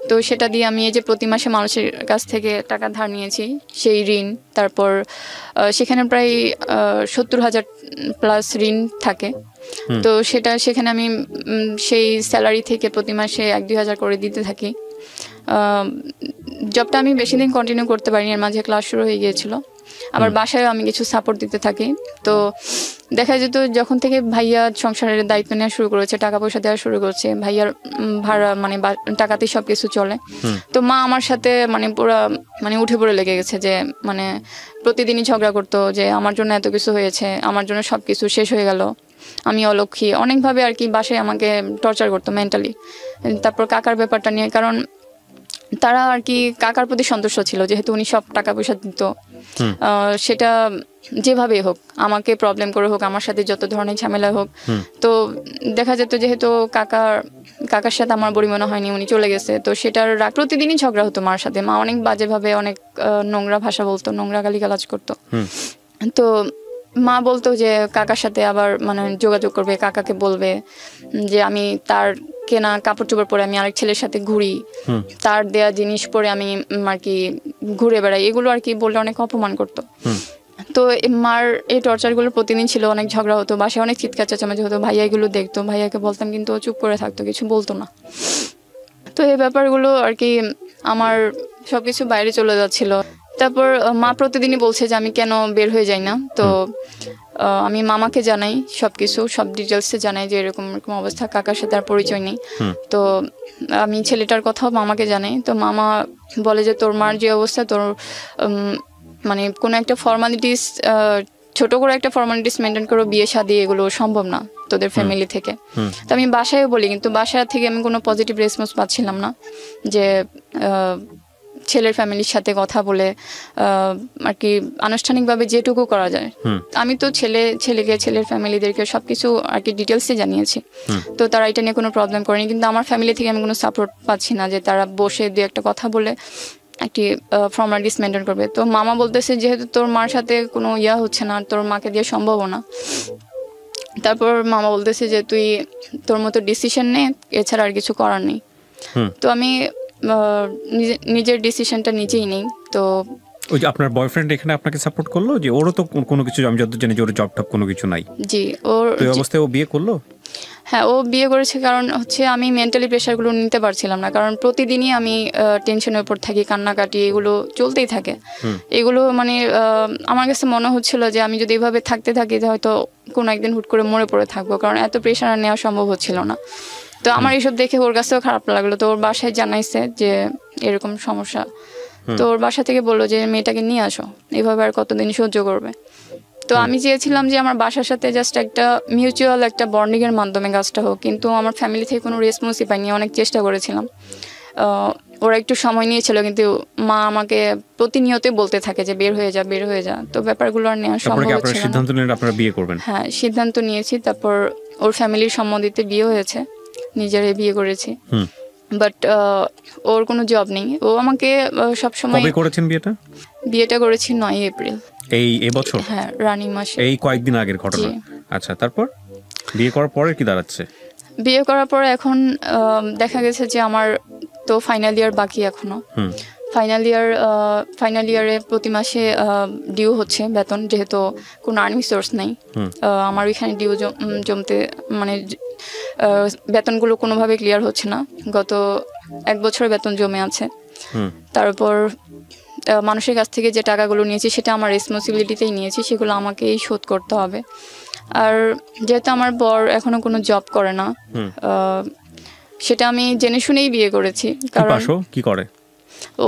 তো সেটা দিয়ে আমি এই যে প্রতি মাসে মানুষের কাছ থেকে টাকা ধার নিয়েছি, সেই ঋণ, তারপর সেখানে প্রায় 70,000 প্লাস ঋণ থাকে। তো সেখানে আমি সেই স্যালারি থেকে প্রতি মাসে 1-2 হাজার করে দিতে থাকি। জবটা আমি বেশি দিন কন্টিনিউ করতে পারিনি, এর মাঝে ক্লাস শুরু হয়ে গিয়েছিল। আবার বাসায়ও আমি কিছু সাপোর্ট দিতে থাকি। তো দেখা যেত যখন থেকে ভাইয়া সংসারের দায়িত্ব নেওয়া শুরু করেছে, টাকা পয়সা দেওয়া শুরু করেছে, ভাইয়ার ভাড়া মানে টাকাতেই সবকিছু চলে। তো মা আমার সাথে মানে পুরো মানে উঠে পড়ে লেগে গেছে, যে মানে প্রতিদিনই ঝগড়া করতো যে আমার জন্য এত কিছু হয়েছে, আমার জন্য সবকিছু শেষ হয়ে গেল, আমি অলক্ষী, অনেকভাবে আর কি বাসায় আমাকে টর্চার করতো মেন্টালি। তারপর কাকার ব্যাপারটা নিয়ে, কারণ তারা আর কি কাকার প্রতি সন্তুষ্ট ছিল, যেহেতু উনি সব টাকা পয়সা দিত। সেটা যেভাবে হোক, আমাকে প্রবলেম করে হোক, আমার সাথে যত ধরনের ঝামেলা হোক। তো দেখা যেত যেহেতু কাকার সাথে আমার বড়িমনা হয়নি, উনি চলে গেছে, তো সেটার প্রতিদিনই ঝগড়া হতো মার সাথে। মা অনেক বাজেভাবে অনেক নোংরা ভাষা বলতো, নোংরা গালিগালাজ করতো। তো মা বলতো যে কাকার সাথে আবার মানে যোগাযোগ করবে, কাকাকে বলবে যে আমি তার কেনা কাপড় চোপড় পরে আমি আরেক ছেলের সাথে ঘুরি, তার দেয়া জিনিস পরে আমি আর কি ঘুরে বেড়াই, এগুলো আর কি বললে অনেক অপমান করতো। তো মার এই টর্চারগুলো প্রতিদিন ছিল, অনেক ঝগড়া হতো, বাসায় অনেক চিৎকার চেঁচামেচি হতো। ভাইয়া এগুলো দেখতো, ভাইয়াকে বলতাম কিন্তু ও চুপ করে থাকতো, কিছু বলতো না। তো এই ব্যাপারগুলো আর কি আমার সবকিছু বাইরে চলে যাচ্ছিল। তারপর মা প্রতিদিনই বলছে যে আমি কেন বের হয়ে যাই না। তো আমি মামাকে জানাই সবকিছু, সব ডিটেলসে জানাই যে এরকম এরকম অবস্থা, কাকার সাথে আর পরিচয় নেই। তো আমি ছেলেটার কথাও মামাকে জানাই। তো মামা বলে যে তোর মার যে অবস্থা, তোর মানে কোনো একটা ফর্মালিটিস, ছোট করে একটা ফর্মালিটিস মেনটেন করো, বিয়ে শাদী এগুলো সম্ভব না তোদের ফ্যামিলি থেকে। তো আমি বাসায়ও বলি, কিন্তু বাসা থেকে আমি কোনো পজিটিভ রেসপন্স পাচ্ছিলাম না, যে ছেলের ফ্যামিলির সাথে কথা বলে আর কি আনুষ্ঠানিকভাবে যেটুকু করা যায়। আমি তো ছেলেকে ছেলের ফ্যামিলিদেরকে সবকিছু আর কি ডিটেলসে জানিয়েছি। তো তারা এটা নিয়ে কোনো প্রবলেম করেনি, কিন্তু আমার ফ্যামিলি থেকে আমি কোনো সাপোর্ট পাচ্ছি না যে তারা বসে দু একটা কথা বলে একটি ফর্মালিটিস মেনটেন করবে। তো মামা বলতেছে যেহেতু তোর মার সাথে কোনো হচ্ছে না, তোর মাকে দিয়ে সম্ভব না। তারপর মামা বলতেছে যে তুই তোর মতো ডিসিশন নে, এছাড়া আর কিছু করার নেই। তো আমি নিজের ডিসিশনটা নিজেই নেই। তো ওই যে আপনার বয়ফ্রেন্ড এখানে আপনাকে সাপোর্ট করলো, যে ওরও তো কোনো কিছু, আমি যত জানি যে ওর জব টব কোনো কিছু নাই। জি, ওর এই অবস্থায় ও বিয়ে করলো? হ্যাঁ, ও বিয়ে করেছে, কারণ হচ্ছে আমি মেন্টালি প্রেশারগুলো নিতে পারছিলাম না, কারণ প্রতিদিনই আমি টেনশনের উপর থাকি, কান্নাকাটি এগুলো চলতেই থাকে। এগুলো মানে আমার কাছে মনে হচ্ছিল যে আমি যদি এভাবে থাকতে থাকি হয়তো কোনো একদিন হুট করে মরে পড়ে থাকবো, কারণ এত প্রেশার নেওয়া সম্ভব হচ্ছিল না। তো আমার এইসব দেখে ওর কাছেও খারাপ লাগলো, তো ওর বাসায় জানাইছে যে এরকম সমস্যা। তো ওর বাসা থেকে বললো যে মেয়েটাকে নিয়ে আসো, এভাবে আর কতদিন সহ্য করবে। তো আমি চেয়েছিলাম যে আমার বাসার সাথে জাস্ট একটা মিউচুয়াল একটা বন্ডিং এর মাধ্যমে কাজটা হোক, কিন্তু আমার ফ্যামিলি থেকে কোনো রেসপন্সই পাইনি। অনেক চেষ্টা করেছিলাম, ওরা একটু সময় নিয়েছিল, কিন্তু মা আমাকে প্রতিনিয়তই বলতে থাকে যে বের হয়ে যা, বের হয়ে যা। তো ব্যাপারগুলো আর নেওয়া সম্ভব হচ্ছে না। সিদ্ধান্ত নিলেন আপনারা বিয়ে করবেন? হ্যাঁ, সিদ্ধান্ত নিয়েছি। তারপর ওর ফ্যামিলির সম্মতিতে বিয়ে হয়েছে, নিজেরাই বিয়ে করেছি। বাট ওর কোনো জব নেই। ও আমাকে সবসময়। কবে করেছেন বিয়েটা? বিয়েটা করেছি 9 এপ্রিল এই বছর? হ্যাঁ, রানিং মাসে, এই কয়েকদিন আগের ঘটনা। আচ্ছা, তারপর বিয়ে করার পরে কি দাঁড়াচ্ছে? বিয়ে করার পরে এখন দেখা গেছে যে আমার তো ফাইনাল ইয়ার বাকি এখনো। ফাইনাল ইয়ারে প্রতি মাসে ডিউ হচ্ছে বেতন, যেহেতু কোনো আর্নিং সোর্স নেই। আমার ওইখানে ডিউ জমতে মানে বেতনগুলো কোনোভাবে ক্লিয়ার হচ্ছে না। গত 1 বছরের বেতন জমে আছে। তারপর মানুষের কাছ থেকে যে টাকাগুলো নিয়েছি সেটা আমার রেসপন্সিবিলিটিতেই নিয়েছি, সেগুলো আমাকেই শোধ করতে হবে। আর যেহেতু আমার বর এখনো কোনো জব করে না, সেটা আমি জেনে শুনেই বিয়ে করেছি। কারণ কি করে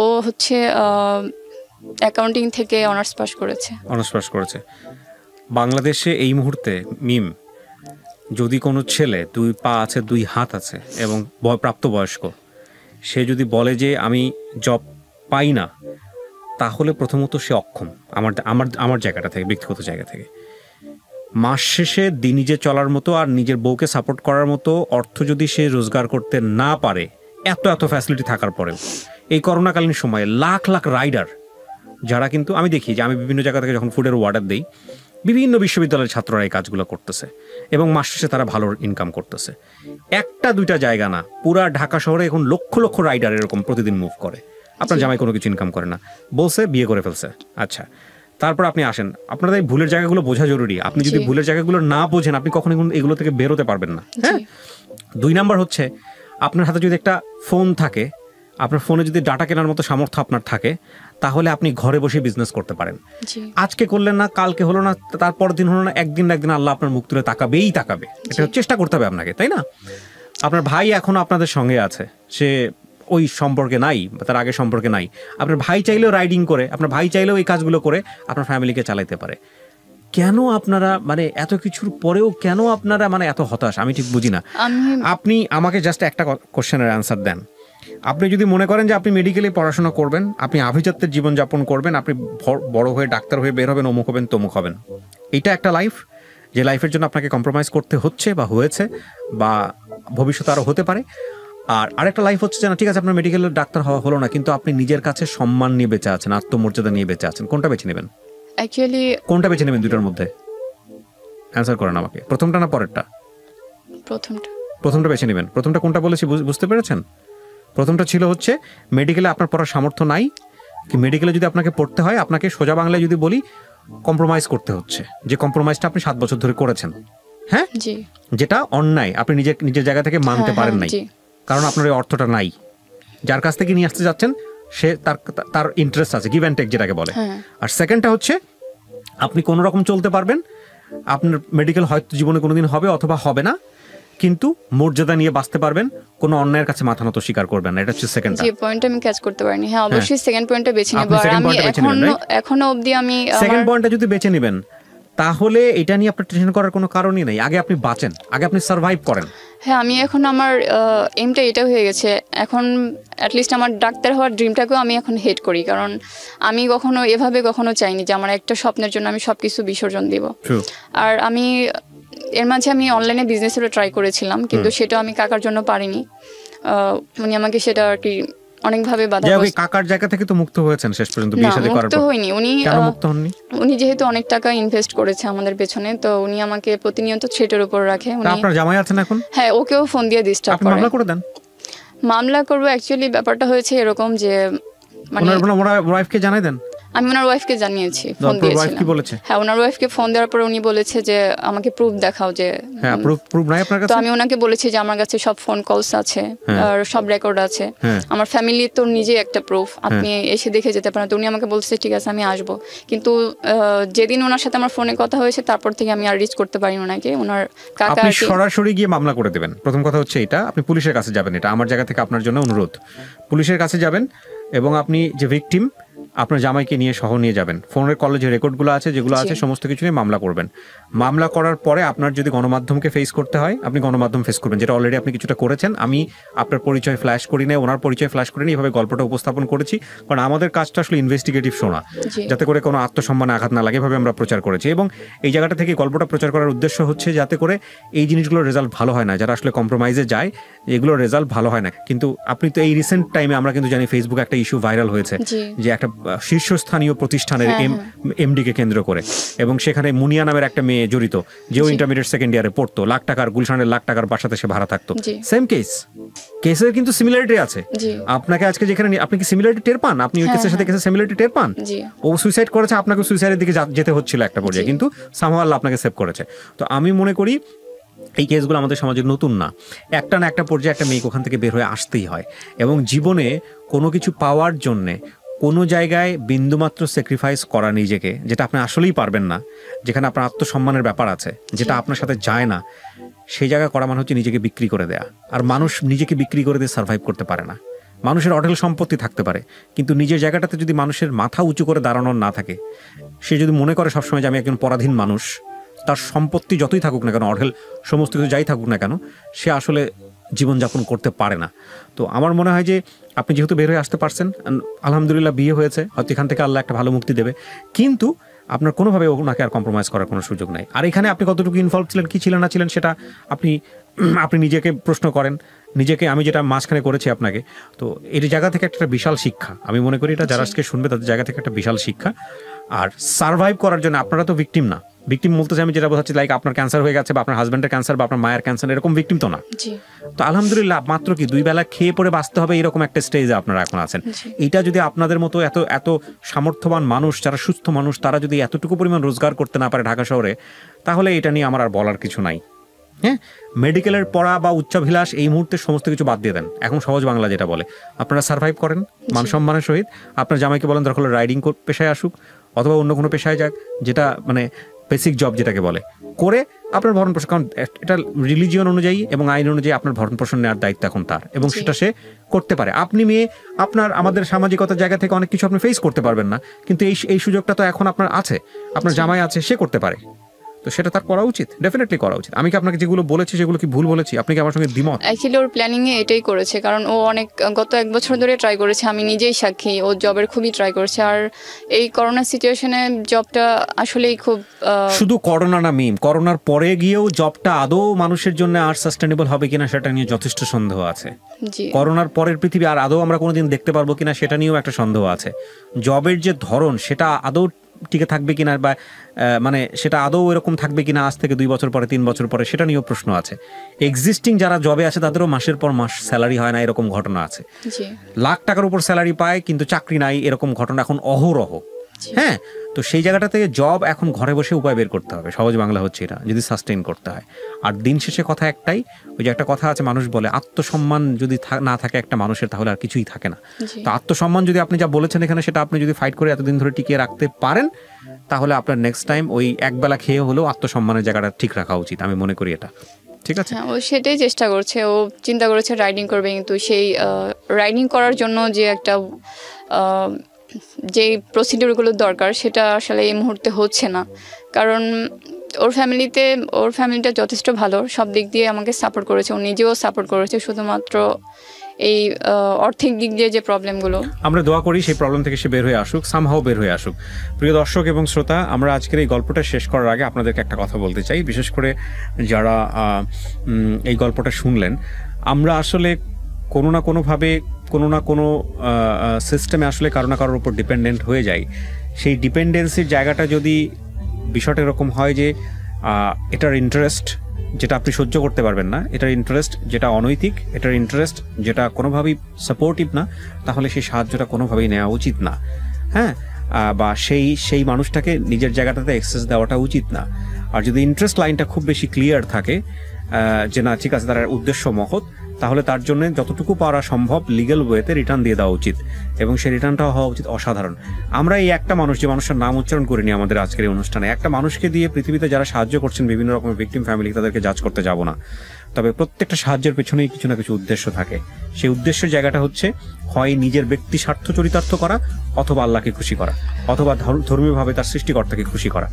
ও হচ্ছে অ্যাকাউন্টিং থেকে অনার্স পাস করেছে। বাংলাদেশে এই মুহূর্তে মিম, যদি কোনো ছেলে 2 পা আছে 2 হাত আছে এবং প্রাপ্তবয়স্ক, সে যদি বলে যে আমি জব পাই না, তাহলে প্রথমত সে অক্ষম। আমার জায়গাটা থেকে, ব্যক্তিগত জায়গা থেকে, মাস শেষে নিজে চলার মতো আর নিজের বউকে সাপোর্ট করার মতো অর্থ যদি সে রোজগার করতে না পারে, এত ফ্যাসিলিটি থাকার পরেও এই করোনাকালীন সময়ে লাখ লাখ রাইডার যারা, কিন্তু আমি দেখি যে আমি বিভিন্ন জায়গা থেকে যখন ফুডের অর্ডার দিই, বিভিন্ন বিশ্ববিদ্যালয়ের ছাত্ররা এই কাজগুলো করতেছে এবং মাস শেষে তারা ভালো ইনকাম করতেছে। 1-2টা জায়গা না, পুরা ঢাকা শহরে এখন লক্ষ লক্ষ রাইডার এরকম প্রতিদিন মুভ করে। আপনার জামাই কোনো কিছু ইনকাম করে না, বলছে বিয়ে করে ফেলছে। আচ্ছা, তারপর আপনি আসেন, আপনাদের এই ভুলের জায়গাগুলো বোঝা জরুরি। আপনি যদি ভুলের জায়গাগুলো না বোঝেন, আপনি কখনো এগুলো থেকে বেরোতে পারবেন না। হ্যাঁ, 2 নাম্বার হচ্ছে, আপনার হাতে যদি একটা ফোন থাকে, আপনার ফোনে যদি ডাটা কেনার মতো সামর্থ্য আপনার থাকে, তাহলে আপনি ঘরে বসে বিজনেস করতে পারেন। আজকে করলেন না, কালকে হলো না, তারপর দিন হলো না, একদিন আল্লাহ আপনার মুখ তুলে তাকাবে। এটা চেষ্টা করতে হবে আপনাকে, তাই না? আপনার ভাই এখনো আপনাদের সঙ্গে আছে, সে ওই সম্পর্কে নাই, তার আগে সম্পর্কে নাই। আপনার ভাই চাইলেও রাইডিং করে, আপনার ভাই চাইলেও এই কাজগুলো করে আপনার ফ্যামিলিকে চালাইতে পারে। কেন আপনারা মানে এত কিছুর পরেও কেন আপনারা মানে এত হতাশ? আমি ঠিক বুঝি না। আপনি আমাকে জাস্ট একটা কোশ্চেনের অ্যান্সার দেন। আপনি যদি মনে করেন যে আপনি মেডিকেলে পড়াশোনা করবেন, আপনি আভিজাত্যের জীবনযাপন করবেন, আপনি বড় হয়ে ডাক্তার হয়ে বের হবেন, অমুক হবেন, তমুক হবেন, এটা একটা লাইফ, যে লাইফের জন্য আপনাকে কম্প্রোমাইজ করতে হচ্ছে বা হয়েছে বা ভবিষ্যতে আরও হতে পারে। আর আরেকটা লাইফ হচ্ছে যে না, ঠিক আছে আপনার মেডিকেলের ডাক্তার হওয়া হলো না, কিন্তু আপনি নিজের কাছে সম্মান নিয়ে বেঁচে আছেন, আত্মমর্যাদা নিয়ে বেঁচে আছেন। কোনটা বেছে নেবেন? অ্যাকচুয়ালি কোনটা বেছে নেবেন 2টার মধ্যে? অ্যান্সার করেন আমাকে। প্রথমটা না পরেরটা? প্রথমটা বেছে নেবেন। প্রথমটা কোনটা বলেছি বুঝতে পেরেছেন? প্রথমটা ছিল হচ্ছে মেডিকেলে আপনার পড়ার সামর্থ্য নাই, কি মেডিকেলে যদি আপনাকে পড়তে হয়, আপনাকে সোজা বাংলায় যদি বলি, কম্প্রোমাইজ করতে হচ্ছে, যে কম্প্রোমাইজটা আপনি 7 বছর ধরে করেছেন। হ্যাঁ, যেটা অন্যায়, আপনি নিজের জায়গা থেকে মানতে পারেন নাই, কারণ আপনার এই অর্থটা নাই। যার কাছ থেকে নিয়ে আসতে যাচ্ছেন সে তার ইন্টারেস্ট আছে, গিভ অ্যান্ড টেক যেটাকে বলে। আর সেকেন্ডটা হচ্ছে আপনি কোনো রকম চলতে পারবেন, আপনার মেডিকেল হয়তো জীবনে কোনোদিন হবে অথবা হবে না, কিন্তু মর্যাদা নিয়ে বাঁচতে পারবেন, কোনো অন্যায়ের কাছে মাথা নত স্বীকার করবেন না। এটা হচ্ছে সেকেন্ড পয়েন্ট। আমি ক্যাচ করতে পারিনি। হ্যাঁ, অবশ্যই সেকেন্ড পয়েন্টটা বেছে নেব। আর আমি এখনো অবধি আমি সেকেন্ড পয়েন্টটা যদি বেছে নেবেন, তাহলে এটা নিয়ে আপনার টেনশন করার কোনো কারণই নেই। আগে আপনি বাঁচেন, আগে আপনি সার্ভাইভ করেন। হ্যাঁ, আমি এখন আমার এমটা এটা হয়ে গেছে, এখন অ্যাটলিস্ট আমার ডাক্তার হওয়ার ড্রিমটাকেও আমি এখন হেট করি, কারণ আমি কখনো চাইনি যে আমার একটা স্বপ্নের জন্য আমি সবকিছু বিসর্জন দিব। আর আমি এর মাঝে আমি অনলাইনে বিজনেসেরও ট্রাই করেছিলাম, কিন্তু সেটা আমি কাকার জন্য পারিনি। উনি আমাকে সেটা আর কি অনেকভাবে বাধা। কাকার জায়গা থেকে তো মুক্ত হয়েছেন শেষ পর্যন্ত বিয়ে শাদী করার পর? মুক্ত হইনি। উনি যেহেতু অনেক টাকা ইনভেস্ট করেছে আমাদের পেছনে, তো উনি আমাকে প্রতিনিয়ত থ্রেটের উপর রাখে। আপনার জামাই আছেন এখন? হ্যাঁ, ওকেও ফোন দিয়ে ডিস্টার্ব করে। মামলা করে দেন। মামলা করবো। অ্যাকচুয়ালি ব্যাপারটা হয়েছে এরকম যে মানে ওয়াইফকে জানাই দেন। আমি ওনার ওয়াইফকে জানিয়েছি, ফোন দিয়েছিলাম। কি বলেছে? হ্যাঁ, ওনার ওয়াইফকে ফোন দেওয়ার পর উনি বলেছে যে আমাকে প্রুফ দেখাও, যে হ্যাঁ প্রুফ নাই আপনার কাছে? তো আমি ওনাকে বলেছি যে আমার কাছে সব ফোন কলস আছে আর সব রেকর্ড আছে, আমার ফ্যামিলি তো নিজে একটা প্রুফ, আপনি এসে দেখে যেতে পারেন। তো উনি আমাকে বলছে ঠিক আছে আমি আসবো, কিন্তু যেদিন ওনার সাথে আমার ফোনে কথা হয়েছে তারপর থেকে আমি আর রিচ করতে পারিনি ওনাকে। ওনার কাকা আপনি সরাসরি গিয়ে মামলা করে দেবেন। প্রথম কথা হচ্ছে এটা, আপনি পুলিশের কাছে যাবেন, এটা আমার জায়গা থেকে আপনার জন্য অনুরোধ। পুলিশের কাছে যাবেন এবং আপনি যে ভিকটিম আপনার জামাইকে নিয়ে সহ নিয়ে যাবেন, ফোনের কলে যে রেকর্ডগুলো আছে যেগুলো আছে সমস্ত কিছু নিয়ে মামলা করবেন। মামলা করার পরে আপনার যদি গণমাধ্যমকে ফেস করতে হয় আপনি গণমাধ্যম ফেস করবেন, যেটা অলরেডি আপনি কিছুটা করেছেন। আমি আপনার পরিচয় ফ্ল্যাশ করি না, ওনার পরিচয় ফ্ল্যাশ করি না, এইভাবে গল্পটা উপস্থাপন করেছি কারণ আমাদের কাজটা আসলে ইনভেস্টিগেটিভ শোনা, যাতে করে কোনো আত্মসম্মানে আঘাত না লাগে, এভাবে আমরা প্রচার করেছি। এবং এই জায়গাটা থেকে গল্পটা প্রচার করার উদ্দেশ্য হচ্ছে যাতে করে এই জিনিসগুলোর রেজাল্ট ভালো হয় না, যারা আসলে কম্প্রোমাইজে যায় এগুলোর রেজাল্ট ভালো হয় না। কিন্তু আপনি তো এই রিসেন্ট টাইমে আমরা কিন্তু জানি ফেসবুকে একটা ইস্যু ভাইরাল হয়েছে যে একটা শীর্ষস্থানীয় প্রতিষ্ঠানের এমডি কে কেন্দ্র করে, এবং সেখানে মুনিয়া নামের একটা মেয়ে জড়িত, যেও ইন্টারমিডিয়েট সেকেন্ড ইয়ারে পড়তো, লাখ টাকার গুলশানের লাখ টাকার বাসাতে সে ভাড়া থাকতো। সেম কেসের কিন্তু সিমিলারিটি আছে। আপনাকে আজকে যেখানে আপনি কি সিমিলারিটি টের পান? আপনি ওই কেসের সাথে কেসের সিমিলারিটি টের পান? ও সুইসাইড করেছে, আপনাকে সুইসাইডের দিকে যেতে হচ্ছিল একটা পর্যায়ে, কিন্তু সামহাও আল্লাহ আপনাকে সেভ করেছে। তো আমি মনে করি এই কেসগুলো আমাদের সমাজে নতুন না, একটা না একটা পর্যায়ে একটা মেয়ে ওখান থেকে বের হয়ে আসতেই হয়। এবং জীবনে কোনো কিছু পাওয়ার জন্যে কোনো জায়গায় বিন্দুমাত্র স্যাক্রিফাইস করা নিজেকে, যেটা আপনি আসলেই পারবেন না, যেখানে আপনার আত্মসম্মানের ব্যাপার আছে, যেটা আপনার সাথে যায় না, সেই জায়গায় করা মানে হচ্ছে নিজেকে বিক্রি করে দেয়া। আর মানুষ নিজেকে বিক্রি করে দিয়ে সার্ভাইভ করতে পারে না। মানুষের অঢেল সম্পত্তি থাকতে পারে, কিন্তু নিজের জায়গাটাতে যদি মানুষের মাথা উঁচু করে দাঁড়ানোর না থাকে, সে যদি মনে করে সবসময় যে আমি একজন পরাধীন মানুষ, তার সম্পত্তি যতই থাকুক না কেন, অঢেল সমস্ত কিছু যাই থাকুক না কেন, সে আসলে জীবনযাপন করতে পারে না। তো আমার মনে হয় যে আপনি যেহেতু বের হয়ে আসতে পারছেন, আলহামদুলিল্লাহ বিয়ে হয়েছে, হয়তো এখান থেকে আল্লাহ একটা ভালো মুক্তি দেবে, কিন্তু আপনার কোনোভাবে ওনাকে আর কম্প্রোমাইজ করার কোনো সুযোগ নাই। আর এখানে আপনি কতটুকু ইনভলভ ছিলেন, কি ছিলেন না ছিলেন, সেটা আপনি নিজেকে প্রশ্ন করেন, নিজেকে। আমি যেটা মাঝখানে করেছি আপনাকে, তো এই জায়গা থেকে একটা বিশাল শিক্ষা আমি মনে করি, এটা যারা আজকে শুনবে তাদের জায়গা থেকে একটা বিশাল শিক্ষা। আর সার্ভাইভ করার জন্য আপনারা তো ভিকটিম না। ভিকটিম বলতেছে আমি যেটা বোঝাচ্ছি, লাইক আপনার ক্যান্সার হয়ে গেছে বা আপনার হাজব্যান্ডের ক্যান্সার বা আপনার মায়ের ক্যান্সার, এরকম ভিকটিম তো না। তো আলহামদুলিল্লাহ মাত্র কি 2 বেলা খেয়ে পরে বাঁচতে হবে এরকম একটা স্টেজে আপনারা এখন আছেন। এটা যদি আপনাদের মতো এত এত সামর্থ্যবান মানুষ, যারা সুস্থ মানুষ, তারা যদি এতটুকু পরিমাণ রোজগার করতে না পারে ঢাকা শহরে, তাহলে এটা নিয়ে আমার আর বলার কিছু নাই। হ্যাঁ, মেডিকেলের পড়া বা উচ্চাভিলাষ এই মুহূর্তে সমস্ত কিছু বাদ দিয়ে দেন। এখন সহজ বাংলা যেটা বলে, আপনারা সার্ভাইভ করেন মানসম্মানের সহিত। আপনার জামাইকে বলেন দরকার হলে রাইডিং পেশায় আসুক অথবা অন্য কোনো পেশায় যাক, যেটা মানে বেসিক জব যেটাকে বলে, করে আপনার ভরণ পোষণ, কারণ এটা রিলিজিয়ন অনুযায়ী এবং আইন অনুযায়ী আপনার ভরণ পোষণ নেওয়ার দায়িত্ব এখন তার, এবং সেটা সে করতে পারে। আপনি মেয়ে, আপনার আমাদের সামাজিকতার জায়গা থেকে অনেক কিছু আপনি ফেস করতে পারবেন না, কিন্তু এই সুযোগটা তো এখন আপনার আছে, আপনার জামাই আছে, সে করতে পারে। তো সেটা তার করা উচিত, ডেফিনেটলি করা উচিত। আমি কি আপনাকে যেগুলো বলেছি সেগুলো কি ভুল বলেছি? আপনি কি আমার সঙ্গে দ্বিমত? অ্যাকচুয়ালি ওর প্ল্যানিং এ এটাই করেছে, কারণ ও অনেক গত 1 বছর ধরে ট্রাই করেছে, আমি নিজেই সাক্ষী, ও জবের খুবই ট্রাই করেছে। আর এই করোনা সিচুয়েশনে জবটা আসলেই খুব, শুধু করোনা না মিম, করোনার পরে গিয়েও জবটা আদৌ মানুষের জন্য আর সাস্টেনেবল হবে কিনা সেটা নিয়ে যথেষ্ট সন্দেহ আছে। করোনার পরের পৃথিবী আর আদৌ আমরা কোনোদিন দেখতে পারবো কিনা সেটা নিয়েও একটা সন্দেহ আছে। জবের যে ধরন সেটা আদৌ টিকে থাকবে কিনা, বা মানে সেটা আদৌ এরকম থাকবে কিনা আজ থেকে 2 বছর পরে 3 বছর পরে, সেটা নিয়েও প্রশ্ন আছে। এক্সিস্টিং যারা জবে আছে তাদেরও মাসের পর মাস স্যালারি হয় না, এরকম ঘটনা আছে। লাখ টাকার উপর স্যালারি পায় কিন্তু চাকরি নাই, এরকম ঘটনা এখন অহরহ। হ্যাঁ, তো সেই জায়গাটা থেকে জব এখন ঘরে বসে উপায় বের করতে হবে, সহজ বাংলা হচ্ছে এটা, যদি সাস্টেইন করতে হয়। আর দিন শেষে কথা একটাই, ওই যে একটা কথা আছে, মানুষ বলে আত্মসম্মান যদি না থাকে একটা মানুষের, তাহলে আর কিছুই থাকে না। তো আত্মসম্মান যদি আপনি যা বলেছেন এখানে, সেটা আপনি যদি ফাইট করে এতদিন ধরে টিকিয়ে রাখতে পারেন, তাহলে আপনার নেক্সট টাইম ওই একবেলা খেয়ে হলেও আত্মসম্মানের জায়গাটা ঠিক রাখা উচিত, আমি মনে করি এটা ঠিক আছে। ও সেটাই চেষ্টা করছে, ও চিন্তা করেছে রাইডিং করবে, কিন্তু সেই রাইডিং করার জন্য যে একটা যে প্রসিডিউরগুলো দরকার সেটা আসলে এই মুহূর্তে হচ্ছে না, কারণ ওর ফ্যামিলিটা যথেষ্ট ভালো, সব দিক দিয়ে আমাকে সাপোর্ট করেছে, ও নিজেও সাপোর্ট করেছে, শুধুমাত্র এই আর্থিক দিক দিয়ে যে প্রবলেমগুলো, আমরা দোয়া করি সেই প্রবলেম থেকে সে বের হয়ে আসুক, সামহাও বের হয়ে আসুক। প্রিয় দর্শক এবং শ্রোতা, আমরা আজকের এই গল্পটা শেষ করার আগে আপনাদেরকে একটা কথা বলতে চাই, বিশেষ করে যারা এই গল্পটা শুনলেন। আমরা আসলে কোনো না কোনোভাবে কোনো না কোনো সিস্টেমে আসলে কারো না কারোর উপর ডিপেন্ডেন্ট হয়ে যাই। সেই ডিপেন্ডেন্সির জায়গাটা যদি বিষয়টা এরকম হয় যে এটার ইন্টারেস্ট যেটা আপনি সহ্য করতে পারবেন না, এটার ইন্টারেস্ট যেটা অনৈতিক, এটার ইন্টারেস্ট যেটা কোনোভাবেই সাপোর্টিভ না, তাহলে সেই সাহায্যটা কোনোভাবেই নেওয়া উচিত না। হ্যাঁ, বা সেই মানুষটাকে নিজের জায়গাটাতে অ্যাক্সেস দেওয়াটা উচিত না। আর যদি ইন্টারেস্ট লাইনটা খুব বেশি ক্লিয়ার থাকে যে না ঠিক আছে তার উদ্দেশ্য মহৎ, তাহলে তার জন্য যতটুকু পারা সম্ভব লিগ্যাল ওয়েতে রিটার্ন দিয়ে দেওয়া উচিত, এবং সেই রিটার্নটা হওয়া উচিত অসাধারণ। আমরা এই একটা মানুষ, যে মানুষের নাম উচ্চারণ করিনি আমাদের আজকের এই অনুষ্ঠানে, একটা মানুষকে দিয়ে পৃথিবীতে যারা সাহায্য করছেন বিভিন্ন রকমের ভিকটিম ফ্যামিলি, তাদেরকে জাজ করতে যাব না, তবে প্রত্যেকটা সাহায্যের পেছনেই কিছু না কিছু উদ্দেশ্য থাকে। সেই উদ্দেশ্যের জায়গাটা হচ্ছে হয় নিজের ব্যক্তি স্বার্থ চরিতার্থ করা, অথবা আল্লাহকে খুশি করা, অথবা ধর্মীয়ভাবে তার সৃষ্টিকর্তাকে খুশি করা।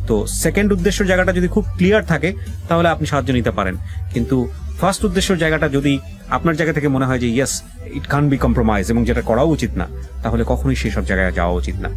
তো সেকেন্ড উদ্দেশ্যের জায়গাটা যদি খুব ক্লিয়ার থাকে তাহলে আপনি সাহায্য নিতে পারেন, কিন্তু ফার্স্ট উদ্দেশ্যের জায়গাটা যদি আপনার জায়গা থেকে মনে হয় যে yes it can be compromise এবং যেটা করা উচিত না, তাহলে কখনোই সেই সব জায়গায় যাওয়া উচিত না।